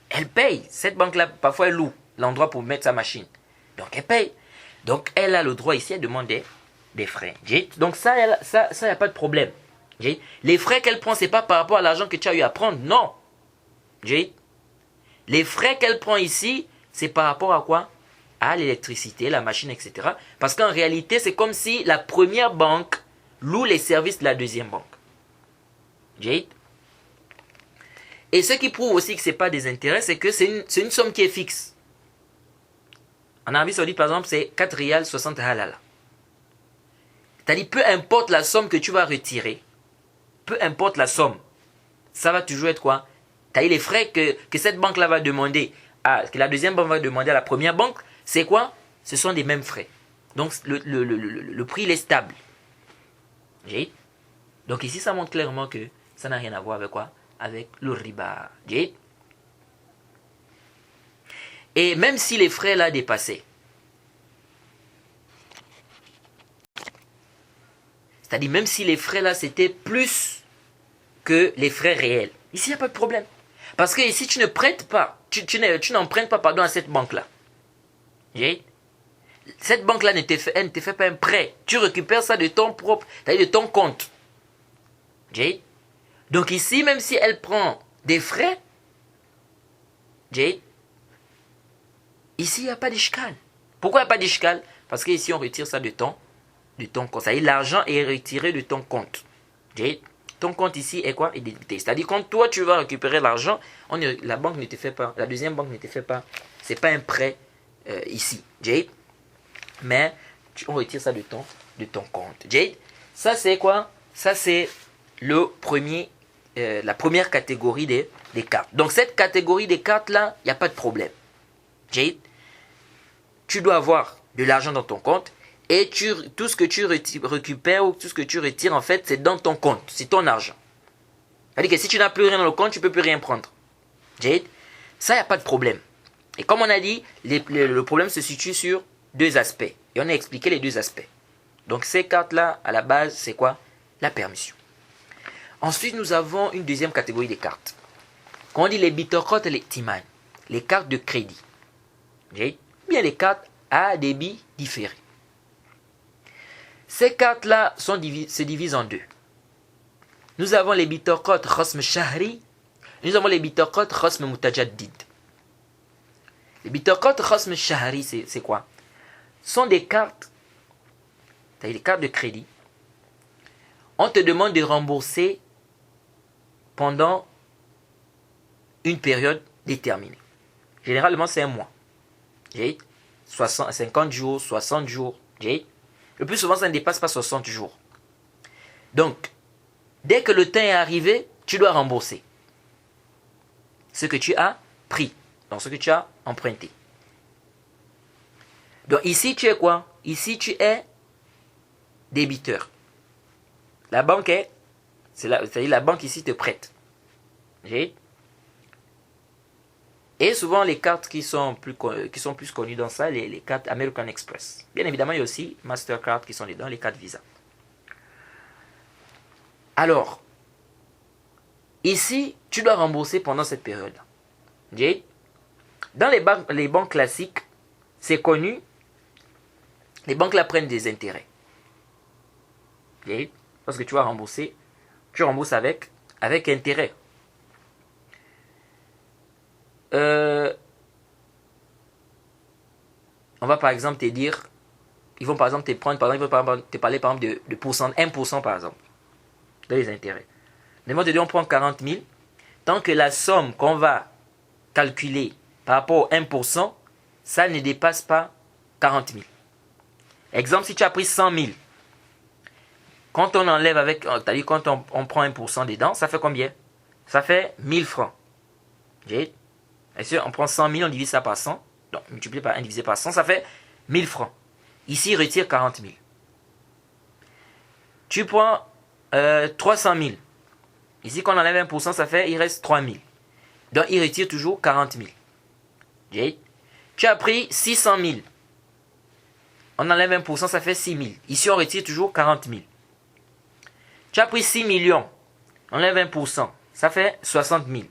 elle paye. Cette banque-là, parfois elle loue l'endroit pour mettre sa machine. Donc elle paye. Donc elle a le droit ici à demander des frais. Jade. Donc ça, il n'y a pas de problème. Jade. Les frais qu'elle prend, ce n'est pas par rapport à l'argent que tu as eu à prendre. Non. Jade. Les frais qu'elle prend ici, c'est par rapport à quoi? À l'électricité, la machine, etc. Parce qu'en réalité, c'est comme si la première banque loue les services de la deuxième banque. Jade. Et ce qui prouve aussi que ce n'est pas des intérêts, c'est que c'est une somme qui est fixe. En Arabie Saoudite, par exemple, c'est 4 riyals 60 halal. C'est-à-dire, peu importe la somme que tu vas retirer, peu importe la somme, ça va toujours être quoi? C'est-à-dire, les frais que cette banque-là va demander, que la deuxième banque va demander à la première banque, c'est quoi? Ce sont des mêmes frais. Donc, le prix, il est stable. Jade. Donc, ici, ça montre clairement que ça n'a rien à voir avec quoi? Avec le riba. Jade. Et même si les frais là dépassaient, c'est-à-dire même si les frais là c'était plus que les frais réels, ici il n'y a pas de problème. Parce que ici tu ne prêtes pas, tu n'empruntes pas pardon, à cette banque-là. Cette banque-là ne te fait pas un prêt. Tu récupères ça de ton propre, c'est-à-dire de ton compte. Donc ici, même si elle prend des frais, ici, il n'y a pas d'ishkal. Pourquoi il n'y a pas d'ishkal? Parce qu'ici, on retire ça de ton compte. C'est-à-dire, l'argent est retiré de ton compte. Ton compte ici est quoi? Est débité. C'est-à-dire, quand toi, tu vas récupérer l'argent, la banque ne te fait pas, la deuxième banque ne te fait pas, ce n'est pas un prêt ici. Mais, on retire ça de ton compte. Ça, c'est quoi? Ça, c'est la première catégorie des cartes. Donc, cette catégorie des cartes-là, il n'y a pas de problème. Tu dois avoir de l'argent dans ton compte et tout ce que tu récupères ou tout ce que tu retires en fait c'est dans ton compte, c'est ton argent. C'est-à-dire que si tu n'as plus rien dans le compte, tu ne peux plus rien prendre. Ça, il n'y a pas de problème. Et comme on a dit, le problème se situe sur deux aspects. Et on a expliqué les deux aspects. Donc ces cartes-là, à la base, c'est quoi? La permission. Ensuite, nous avons une deuxième catégorie de cartes. Quand on dit les bitokot et les timan, les cartes de crédit. Bien les cartes à débit différé. Ces cartes-là se divisent en deux. Nous avons les bitokot khosm shahri, nous avons les bitokot khosm mutajaddid. Les bitokot khosm shahri, c'est quoi? Ce sont des cartes, c'est-à-dire des cartes de crédit. On te demande de rembourser pendant une période déterminée. Généralement, c'est un mois. 50 jours, 60 jours. Le plus souvent, ça ne dépasse pas 60 jours. Donc, dès que le temps est arrivé, tu dois rembourser ce que tu as pris, donc ce que tu as emprunté. Donc ici, tu es quoi? Ici, tu es débiteur. La banque est, c'est-à-dire la banque ici te prête. Et souvent les cartes qui sont plus connues dans ça, les cartes American Express. Bien évidemment, il y a aussi Mastercard qui sont dedans, les cartes Visa. Alors, ici, tu dois rembourser pendant cette période-là. Dans les banques classiques, c'est connu, les banques là prennent des intérêts. Parce que tu vas rembourser, tu rembourses avec intérêt. On va par exemple te dire, ils vont par exemple te prendre, ils vont te parler par exemple de 1% par exemple, de les intérêts. Ils vont te dire on prend 40 000, tant que la somme qu'on va calculer par rapport au 1%, ça ne dépasse pas 40 000. Exemple, si tu as pris 100 000, quand on enlève c'est-à-dire quand on prend 1% dedans, ça fait combien? Ça fait 1000 francs. On prend 100 000, on divise ça par 100. Donc, multiplié par 1 divisé par 100, ça fait 1000 francs. Ici, il retire 40 000. Tu prends 300 000. Ici, quand on enlève 1%, il reste 3 000. Donc, il retire toujours 40 000. Tu as pris 600 000. On enlève 1%, ça fait 6 000. Ici, on retire toujours 40 000. Tu as pris 6 millions. On enlève 1%, ça fait 60 000.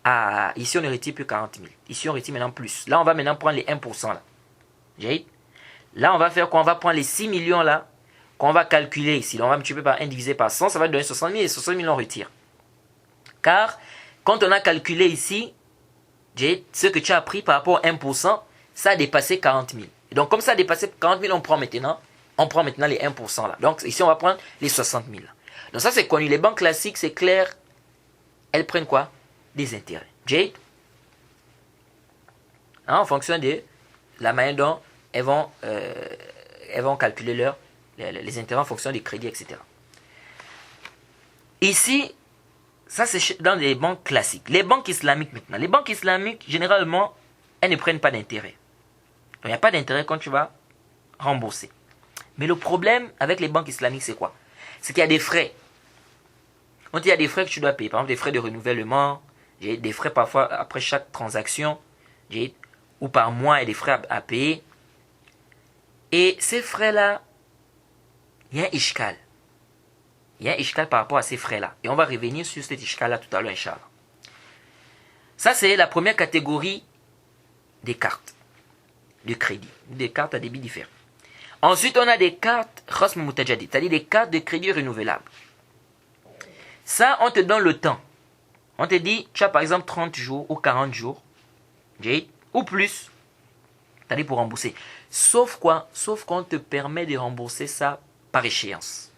Ah, ici on ne retire plus 40 000. Ici on retire maintenant plus. Là on va maintenant prendre les 1% là. Là on va faire quoi? On va prendre les 6 millions là, qu'on va calculer ici. Là, on va multiplier par 1 divisé par 100, ça va donner 60 000 et 60 000 on retire. Car quand on a calculé ici, ce que tu as pris par rapport à 1%, ça a dépassé 40 000. Et donc comme ça a dépassé 40 000, on prend maintenant les 1% là. Donc ici on va prendre les 60 000 là. Donc ça c'est connu. Les banques classiques, c'est clair, elles prennent quoi? Des intérêts. En fonction de la manière dont elles vont calculer les intérêts en fonction des crédits, etc. Ici, ça c'est dans les banques classiques. Les banques islamiques maintenant. Les banques islamiques, généralement, elles ne prennent pas d'intérêt. Donc il n'y a pas d'intérêt quand tu vas rembourser. Mais le problème avec les banques islamiques, c'est quoi? C'est qu'il y a des frais. Quand il y a des frais que tu dois payer, par exemple des frais de renouvellement, des frais parfois après chaque transaction, ou par mois, il y a des frais à payer. Et ces frais-là, il y a un ishkal. Il y a un ishkal par rapport à ces frais-là. Et on va revenir sur cet ishkal-là tout à l'heure, Inch'Allah. Ça, c'est la première catégorie des cartes de crédit, des cartes à débit différents. Ensuite, on a des cartes khasm mutajadid, c'est-à-dire des cartes de crédit renouvelables. Ça, on te donne le temps. On te dit, tu as par exemple 30 jours ou 40 jours, ou plus, c'est-à-dire pour rembourser. Sauf quoi? Sauf qu'on te permet de rembourser ça par échéance.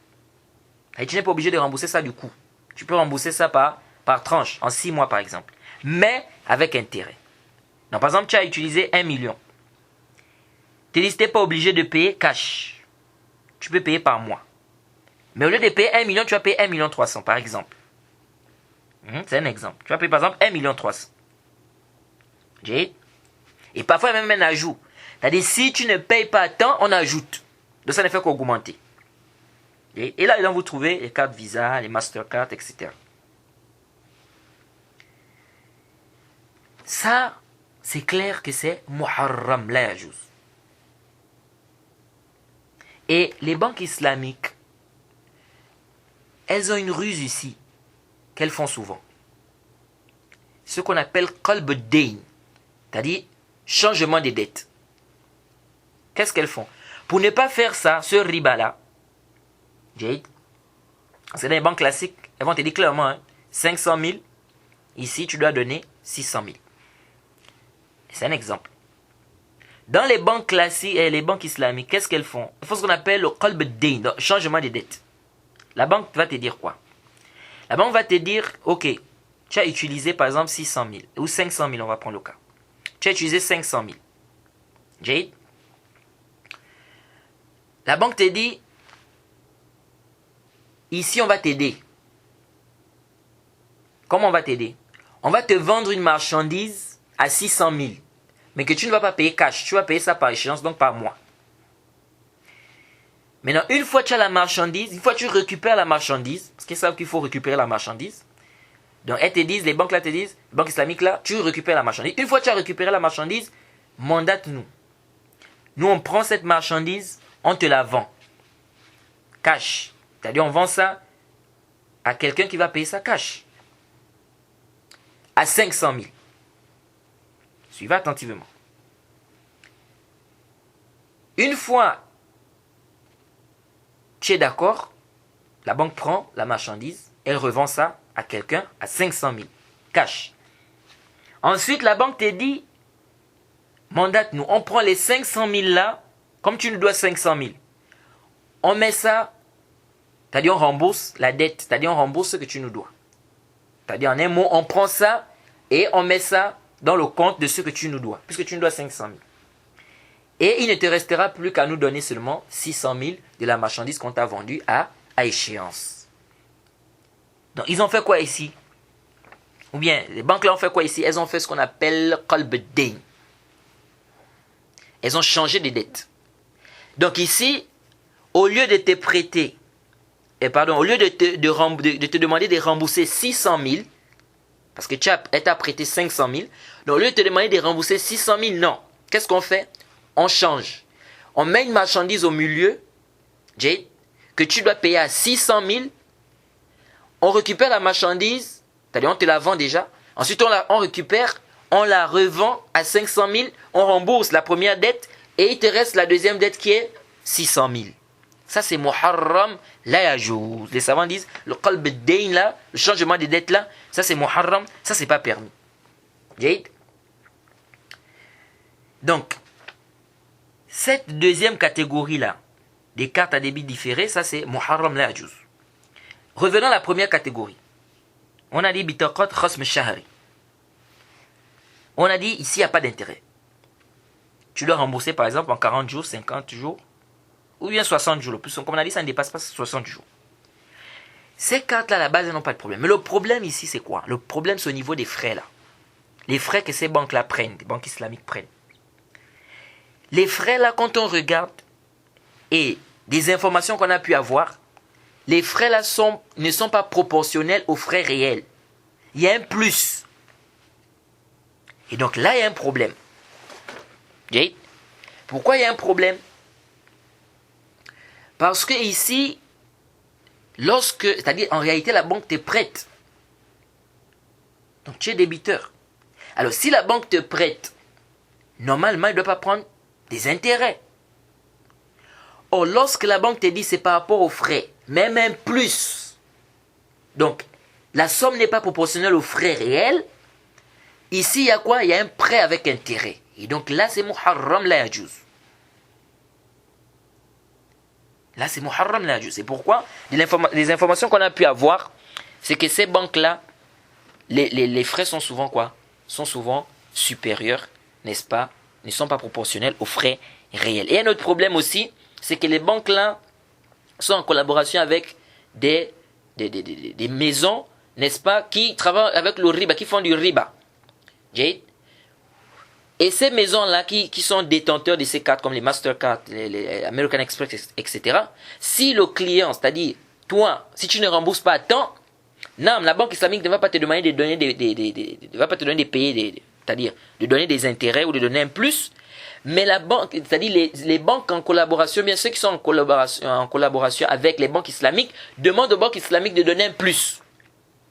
Et tu n'es pas obligé de rembourser ça du coup. Tu peux rembourser ça par tranche, en 6 mois par exemple. Mais avec intérêt. Donc par exemple, tu as utilisé 1 million. Tu n'es pas obligé de payer cash. Tu peux payer par mois. Mais au lieu de payer 1 million, tu vas payer 1 million 300 par exemple. C'est un exemple. Tu vas payer par exemple 1 million 300. Et parfois même un ajout. C'est-à-dire si tu ne payes pas tant, on ajoute. Donc ça ne fait qu'augmenter. Et là, vous trouvez les cartes Visa, les Mastercard, etc. Ça, c'est clair que c'est muharram la yajouz. Et les banques islamiques, elles ont une ruse ici, qu'elles font souvent. Ce qu'on appelle qalb ad-dayn, c'est-à-dire changement des dettes. Qu'est-ce qu'elles font? Pour ne pas faire ça, ce riba-là, c'est dans les banques classiques, elles vont te dire clairement, 500 000, ici tu dois donner 600 000. C'est un exemple. Dans les banques classiques et les banques islamiques, qu'est-ce qu'elles font? Elles font ce qu'on appelle le qalb ad-dayn, donc changement des dettes. La banque va te dire quoi? La banque va te dire, ok, tu as utilisé par exemple 600 000 ou 500 000, on va prendre le cas. Tu as utilisé 500 000. Jade. La banque te dit, ici on va t'aider. Comment on va t'aider? On va te vendre une marchandise à 600 000, mais que tu ne vas pas payer cash, tu vas payer ça par échéance, donc par mois. Maintenant, une fois que tu as la marchandise, une fois que tu récupères la marchandise, parce qu'ils savent qu'il faut récupérer la marchandise, donc elles te disent, les banques là te disent, les banques islamiques là, tu récupères la marchandise. Une fois que tu as récupéré la marchandise, mandate-nous. Nous, on prend cette marchandise, on te la vend. Cash. C'est-à-dire, on vend ça à quelqu'un qui va payer ça cash. À 500 000. Suivez attentivement. Une fois tu es d'accord, la banque prend la marchandise, elle revend ça à quelqu'un à 500 000. Cash. Ensuite, la banque te dit, mandate-nous, on prend les 500 000 là, comme tu nous dois 500 000. On met ça, c'est-à-dire on rembourse la dette, c'est-à-dire on rembourse ce que tu nous dois. C'est-à-dire en un mot, on prend ça et on met ça dans le compte de ce que tu nous dois, puisque tu nous dois 500 000. Et il ne te restera plus qu'à nous donner seulement 600 000 de la marchandise qu'on t'a vendue à échéance. Donc ils ont fait quoi ici? Ou bien les banques là ont fait quoi ici? Elles ont fait ce qu'on appelle qalb ad-dayn. Elles ont changé de dette. Donc ici, au lieu de te prêter, au lieu de te demander de rembourser 600 000, parce que elle t'a prêté 500 000, donc au lieu de te demander de rembourser 600 000, non. Qu'est-ce qu'on fait? On change. On met une marchandise au milieu, Jade, que tu dois payer à 600 000. On récupère la marchandise, c'est-à-dire on te la vend déjà. Ensuite, on récupère, on la revend à 500 000. On rembourse la première dette et il te reste la deuxième dette qui est 600 000. Ça, c'est muharram la yajouz. Les savants disent, le qalb ad-dayn là, le changement des dettes là, ça c'est muharram, ça c'est pas permis. Jade. Donc, cette deuxième catégorie-là, des cartes à débit différé, ça c'est muharram la yajouz. Revenons à la première catégorie. On a dit bitaqat khasm shahri. On a dit ici il n'y a pas d'intérêt. Tu dois rembourser par exemple en 40 jours, 50 jours, ou bien 60 jours. Le plus, comme on a dit, ça ne dépasse pas 60 jours. Ces cartes-là, à la base, elles n'ont pas de problème. Mais le problème ici, c'est quoi? Le problème, c'est au niveau des frais là. Les frais que ces banques-là prennent, les banques islamiques prennent. Les frais là, quand on regarde, et des informations qu'on a pu avoir, les frais là ne sont pas proportionnels aux frais réels. Il y a un plus. Et donc là, il y a un problème. Pourquoi il y a un problème? Parce que ici, c'est-à-dire en réalité, la banque te prête. Donc tu es débiteur. Alors si la banque te prête, normalement, elle ne doit pas prendre des intérêts. Or, lorsque la banque te dit c'est par rapport aux frais, même un plus, donc la somme n'est pas proportionnelle aux frais réels, ici il y a quoi? Il y a un prêt avec intérêt. Et donc là c'est muharram la yajouz. Là c'est muharram la yajouz. C'est pourquoi les informations qu'on a pu avoir, c'est que ces banques-là, les frais sont souvent quoi? Sont souvent supérieurs, n'est-ce pas? Ne sont pas proportionnels aux frais réels. Et un autre problème aussi, c'est que les banques-là sont en collaboration avec des maisons, n'est-ce pas, qui travaillent avec le riba, qui font du riba. Jade. Et ces maisons-là qui sont détenteurs de ces cartes, comme les Mastercard, les American Express, etc., si le client, c'est-à-dire toi, si tu ne rembourses pas à temps, non, la banque islamique ne va pas te demander de donner ne va pas te donner de payer, c'est-à-dire de donner des intérêts ou de donner un plus. Mais la banque, c'est-à-dire les banques en collaboration, bien ceux qui sont en collaboration avec les banques islamiques, demandent aux banques islamiques de donner un plus.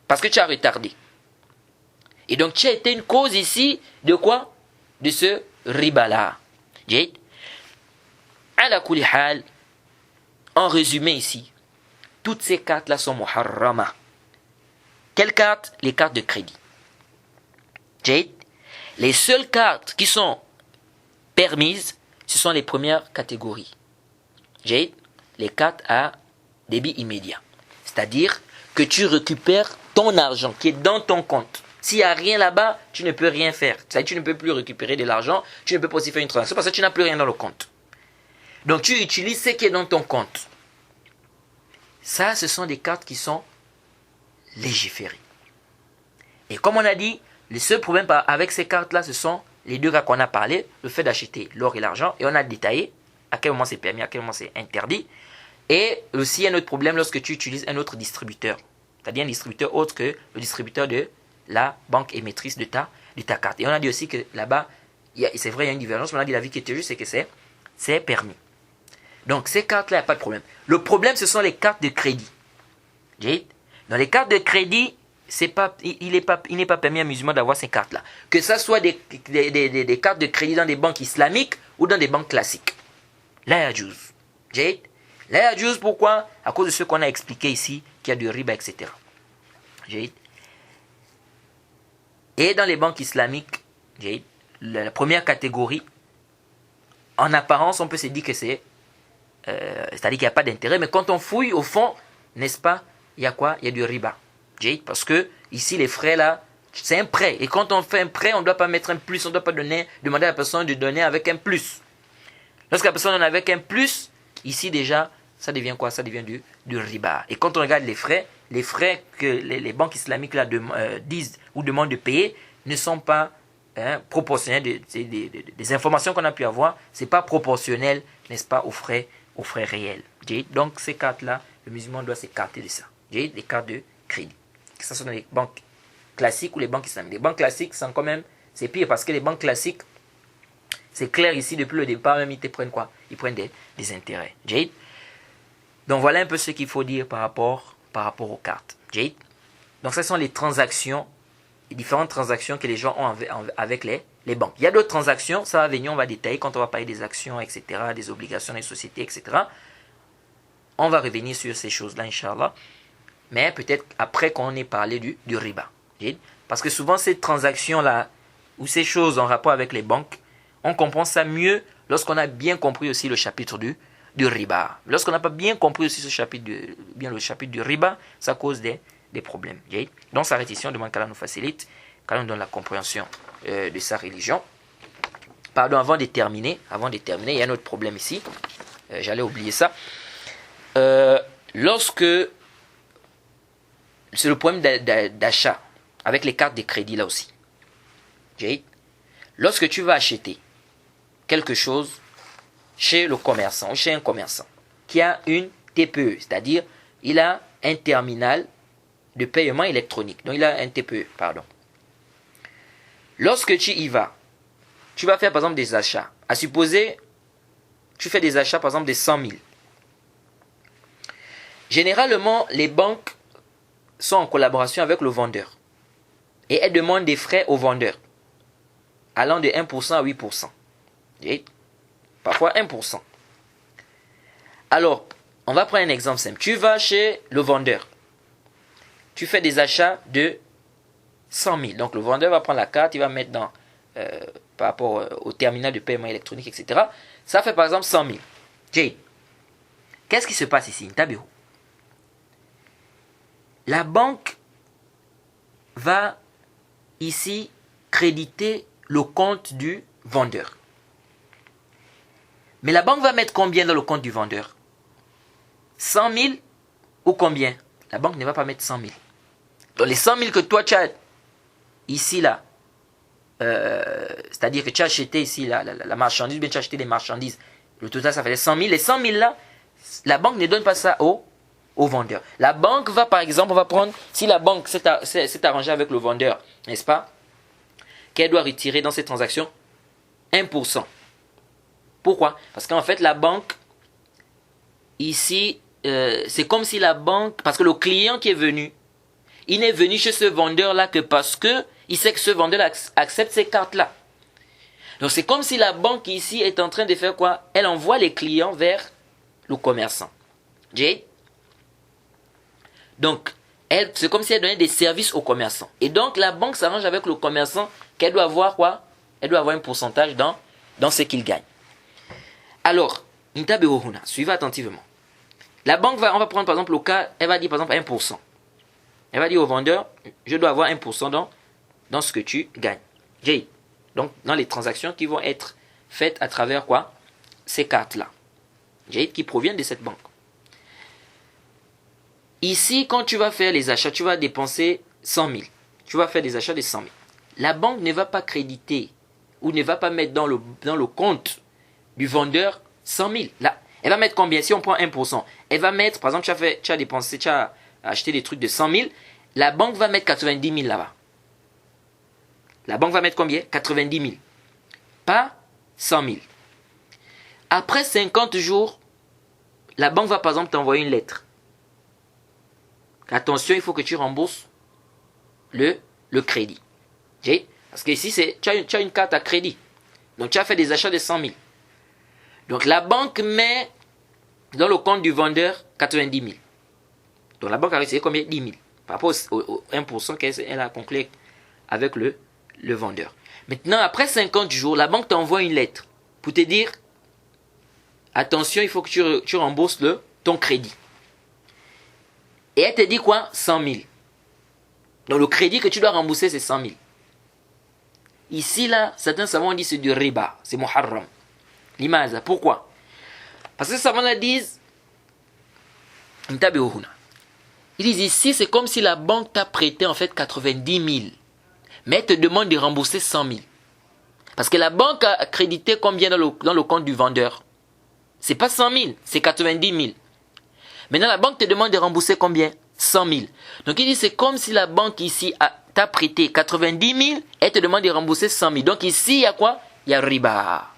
Parce que tu as retardé. Et donc tu as été une cause ici de quoi? De ce riba-là. Ala kulli hal, en résumé ici, toutes ces cartes-là sont muharrama. Quelles cartes? Les cartes de crédit. Les seules cartes qui sont permises, ce sont les premières catégories. Les cartes à débit immédiat. C'est-à-dire que tu récupères ton argent qui est dans ton compte. S'il n'y a rien là-bas, tu ne peux rien faire. C'est-à-dire que tu ne peux plus récupérer de l'argent, tu ne peux pas aussi faire une transaction parce que tu n'as plus rien dans le compte. Donc tu utilises ce qui est dans ton compte. Ça, ce sont des cartes qui sont légiférées. Et comme on a dit, le seul problème avec ces cartes-là, ce sont les deux cas qu'on a parlé, le fait d'acheter l'or et l'argent, et on a détaillé à quel moment c'est permis, à quel moment c'est interdit. Et aussi un autre problème lorsque tu utilises un autre distributeur. C'est-à-dire un distributeur autre que le distributeur de la banque émettrice de ta carte. Et on a dit aussi que là-bas, c'est vrai, il y a une divergence, mais on a dit la vie qui était juste, c'est que c'est permis. Donc ces cartes-là, il n'y a pas de problème. Le problème, ce sont les cartes de crédit. Dans les cartes de crédit, il n'est pas permis à un musulman d'avoir ces cartes-là. Que ce soit des cartes de crédit dans des banques islamiques ou dans des banques classiques. La yajouz. La yajouz, pourquoi? À cause de ce qu'on a expliqué ici, qu'il y a du riba, etc. Et dans les banques islamiques, la première catégorie, en apparence, on peut se dire que c'est-à-dire qu'il n'y a pas d'intérêt, mais quand on fouille au fond, n'est-ce pas, il y a quoi? Il y a du riba. Parce que ici, les frais là, c'est un prêt. Et quand on fait un prêt, on ne doit pas mettre un plus, on ne doit pas demander à la personne de donner avec un plus. Lorsque la personne donne avec un plus, ici déjà, ça devient quoi? Ça devient du riba. Et quand on regarde les frais que les banques islamiques là, disent ou demandent de payer ne sont pas proportionnels des informations qu'on a pu avoir, c'est pas proportionnel, n'est-ce pas, aux frais réels. Donc ces cartes-là, le musulman doit s'écarter de ça. Les cartes de crédit. Que ce soit dans les banques classiques ou les banques islamiques. Les banques classiques sont quand même, c'est pire parce que les banques classiques, c'est clair ici depuis le départ, même ils te prennent quoi? Ils prennent des intérêts. Donc voilà un peu ce qu'il faut dire par rapport aux cartes. Donc ce sont les transactions, les différentes transactions que les gens ont avec les banques. Il y a d'autres transactions, ça va venir, on va détailler quand on va parler des actions, etc., des obligations des sociétés, etc. On va revenir sur ces choses-là, Inch'Allah. Mais peut-être après qu'on ait parlé du riba. Parce que souvent ces transactions-là, ou ces choses en rapport avec les banques, on comprend ça mieux lorsqu'on a bien compris aussi le chapitre du riba. Lorsqu'on n'a pas bien compris aussi le chapitre du riba, ça cause des problèmes. Donc ça s'arrête ici, on demande qu'Allah nous facilite, qu'Allah nous donne la compréhension de sa religion. Pardon, avant de terminer, il y a un autre problème ici. J'allais oublier ça. Lorsque c'est le problème d'achat avec les cartes de crédit là aussi. Lorsque tu vas acheter quelque chose chez le commerçant ou chez un commerçant qui a une TPE, c'est-à-dire il a un terminal de paiement électronique. Donc il a un TPE, pardon. Lorsque tu y vas, tu vas faire par exemple des achats. À supposer, tu fais des achats par exemple de 100 000. Généralement, les banques sont en collaboration avec le vendeur. Et elles demandent des frais au vendeur, allant de 1% à 8%. Et parfois 1%. Alors, on va prendre un exemple simple. Tu vas chez le vendeur. Tu fais des achats de 100 000. Donc, le vendeur va prendre la carte, il va mettre par rapport au terminal de paiement électronique, etc. Ça fait par exemple 100 000. Qu'est-ce qui se passe ici? Tabiru. La banque va ici créditer le compte du vendeur. Mais la banque va mettre combien dans le compte du vendeur? 100 000 ou combien? La banque ne va pas mettre 100 000. Donc les 100 000 que toi tu as ici là, c'est-à-dire que tu as acheté ici la marchandise, bien tu as acheté des marchandises, le total ça fait 100 000. Les 100 000 là, la banque ne donne pas ça au vendeur. La banque va par exemple, on va prendre, si la banque s'est arrangée avec le vendeur, n'est-ce pas, qu'elle doit retirer dans cette transaction 1%. Pourquoi? Parce qu'en fait la banque, ici, c'est comme si la banque, parce que le client qui est venu, il n'est venu chez ce vendeur-là que parce que il sait que ce vendeur accepte ces cartes-là. Donc c'est comme si la banque ici est en train de faire quoi? Elle envoie les clients vers le commerçant. Donc, c'est comme si elle donnait des services au commerçant. Et donc, la banque s'arrange avec le commerçant qu'elle doit avoir quoi? Elle doit avoir un pourcentage dans ce qu'il gagne. Alors, suivez attentivement. La banque on va prendre par exemple le cas, elle va dire par exemple 1%. Elle va dire au vendeur, je dois avoir 1% dans ce que tu gagnes. Donc, dans les transactions qui vont être faites à travers quoi? Ces cartes-là. Qui proviennent de cette banque. Ici, quand tu vas faire les achats, tu vas dépenser 100 000. Tu vas faire des achats de 100 000. La banque ne va pas créditer ou ne va pas mettre dans le compte du vendeur 100 000. Là, Elle va mettre combien? Si on prend 1%, elle va mettre, par exemple, tu as dépensé, tu as acheté des trucs de 100 000, la banque va mettre 90 000 là-bas. La banque va mettre combien? 90 000. Pas 100 000. Après 50 jours, la banque va par exemple t'envoyer une lettre. Attention, il faut que tu rembourses le crédit. Parce que ici, tu as une carte à crédit. Donc tu as fait des achats de 100 000. Donc la banque met dans le compte du vendeur 90 000. Donc la banque a reçu combien? 10 000. Par rapport au 1% qu'elle a conclu avec le vendeur. Maintenant, après 50 jours, la banque t'envoie une lettre pour te dire attention, il faut que tu rembourses ton crédit. Et elle te dit quoi? 100 000. Donc le crédit que tu dois rembourser, c'est 100 000. Ici, là, certains savants disent c'est du riba, c'est muharram. L'image, pourquoi? Parce que les savants là disent, ils disent ici, c'est comme si la banque t'a prêté en fait 90 000. Mais elle te demande de rembourser 100 000. Parce que la banque a crédité combien dans le compte du vendeur? C'est pas 100 000, c'est 90 000. Maintenant, la banque te demande de rembourser combien? 100 000. Donc, il dit c'est comme si la banque ici t'a prêté 90 000, elle te demande de rembourser 100 000. Donc, ici, il y a quoi? Il y a riba.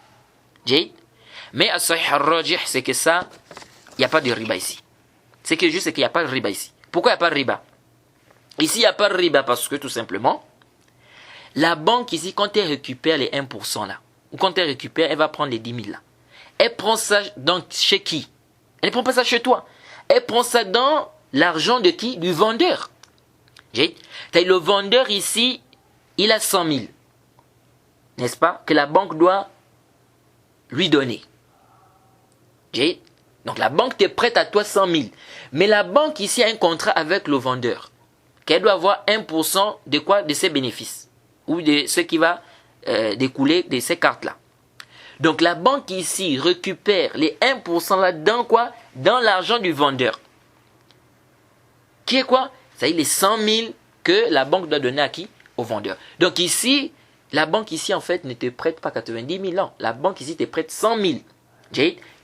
Mais à Sahih al-Rajih, c'est que ça, il n'y a pas de riba ici. C'est que juste qu'il n'y a pas de riba ici. Pourquoi il n'y a pas de riba? Ici, il n'y a pas de riba parce que tout simplement, la banque ici, quand elle récupère les 1% là, ou quand elle récupère, elle va prendre les 10 000 là. Elle prend ça donc chez qui? Elle ne prend pas ça chez toi. Elle prend ça dans l'argent de qui? Du vendeur. Le vendeur ici, il a 100 000. N'est-ce pas? Que la banque doit lui donner. Donc la banque te prête à toi 100 000. Mais la banque ici a un contrat avec le vendeur. Qu'elle doit avoir 1% de quoi? De ses bénéfices. Ou de ce qui va découler de ces cartes-là. Donc la banque ici récupère les 1% là dans quoi? Dans l'argent du vendeur. Qui est quoi? C'est-à-dire les 100 000 que la banque doit donner à qui? Au vendeur. Donc ici, la banque ici en fait ne te prête pas 90 000 ans. La banque ici te prête 100 000.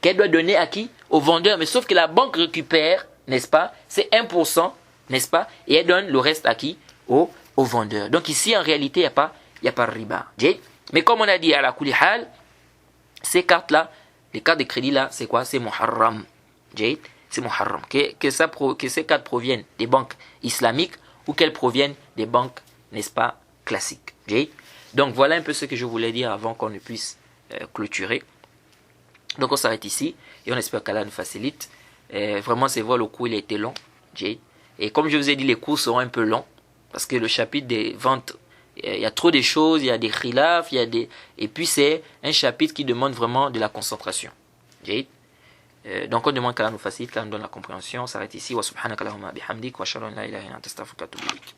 Qu'elle doit donner à qui? Au vendeur. Mais sauf que la banque récupère, n'est-ce pas? C'est 1%, n'est-ce pas? Et elle donne le reste à qui? Au vendeur. Donc ici en réalité, il n'y a pas riba. Mais comme on a dit à la kulihal, ces cartes-là, les cartes de crédit-là, c'est quoi? C'est muharram. C'est muharram. Que ces cartes proviennent des banques islamiques ou qu'elles proviennent des banques, n'est-ce pas, classiques. Donc voilà un peu ce que je voulais dire avant qu'on ne puisse clôturer. Donc on s'arrête ici et on espère qu'Allah nous facilite. Vraiment, c'est vrai, le cours il a été long. Et comme je vous ai dit, les cours seront un peu longs parce que le chapitre des ventes, il y a trop de choses, il y a des khilaf, et puis c'est un chapitre qui demande vraiment de la concentration. Donc on demande qu'Allah nous facilite, qu'Allah nous donne la compréhension. On s'arrête ici. Wa subhanaka Allahumma bihamdik wa shalom la ilaha illa anta astaghfiruka wa atubu ilaik.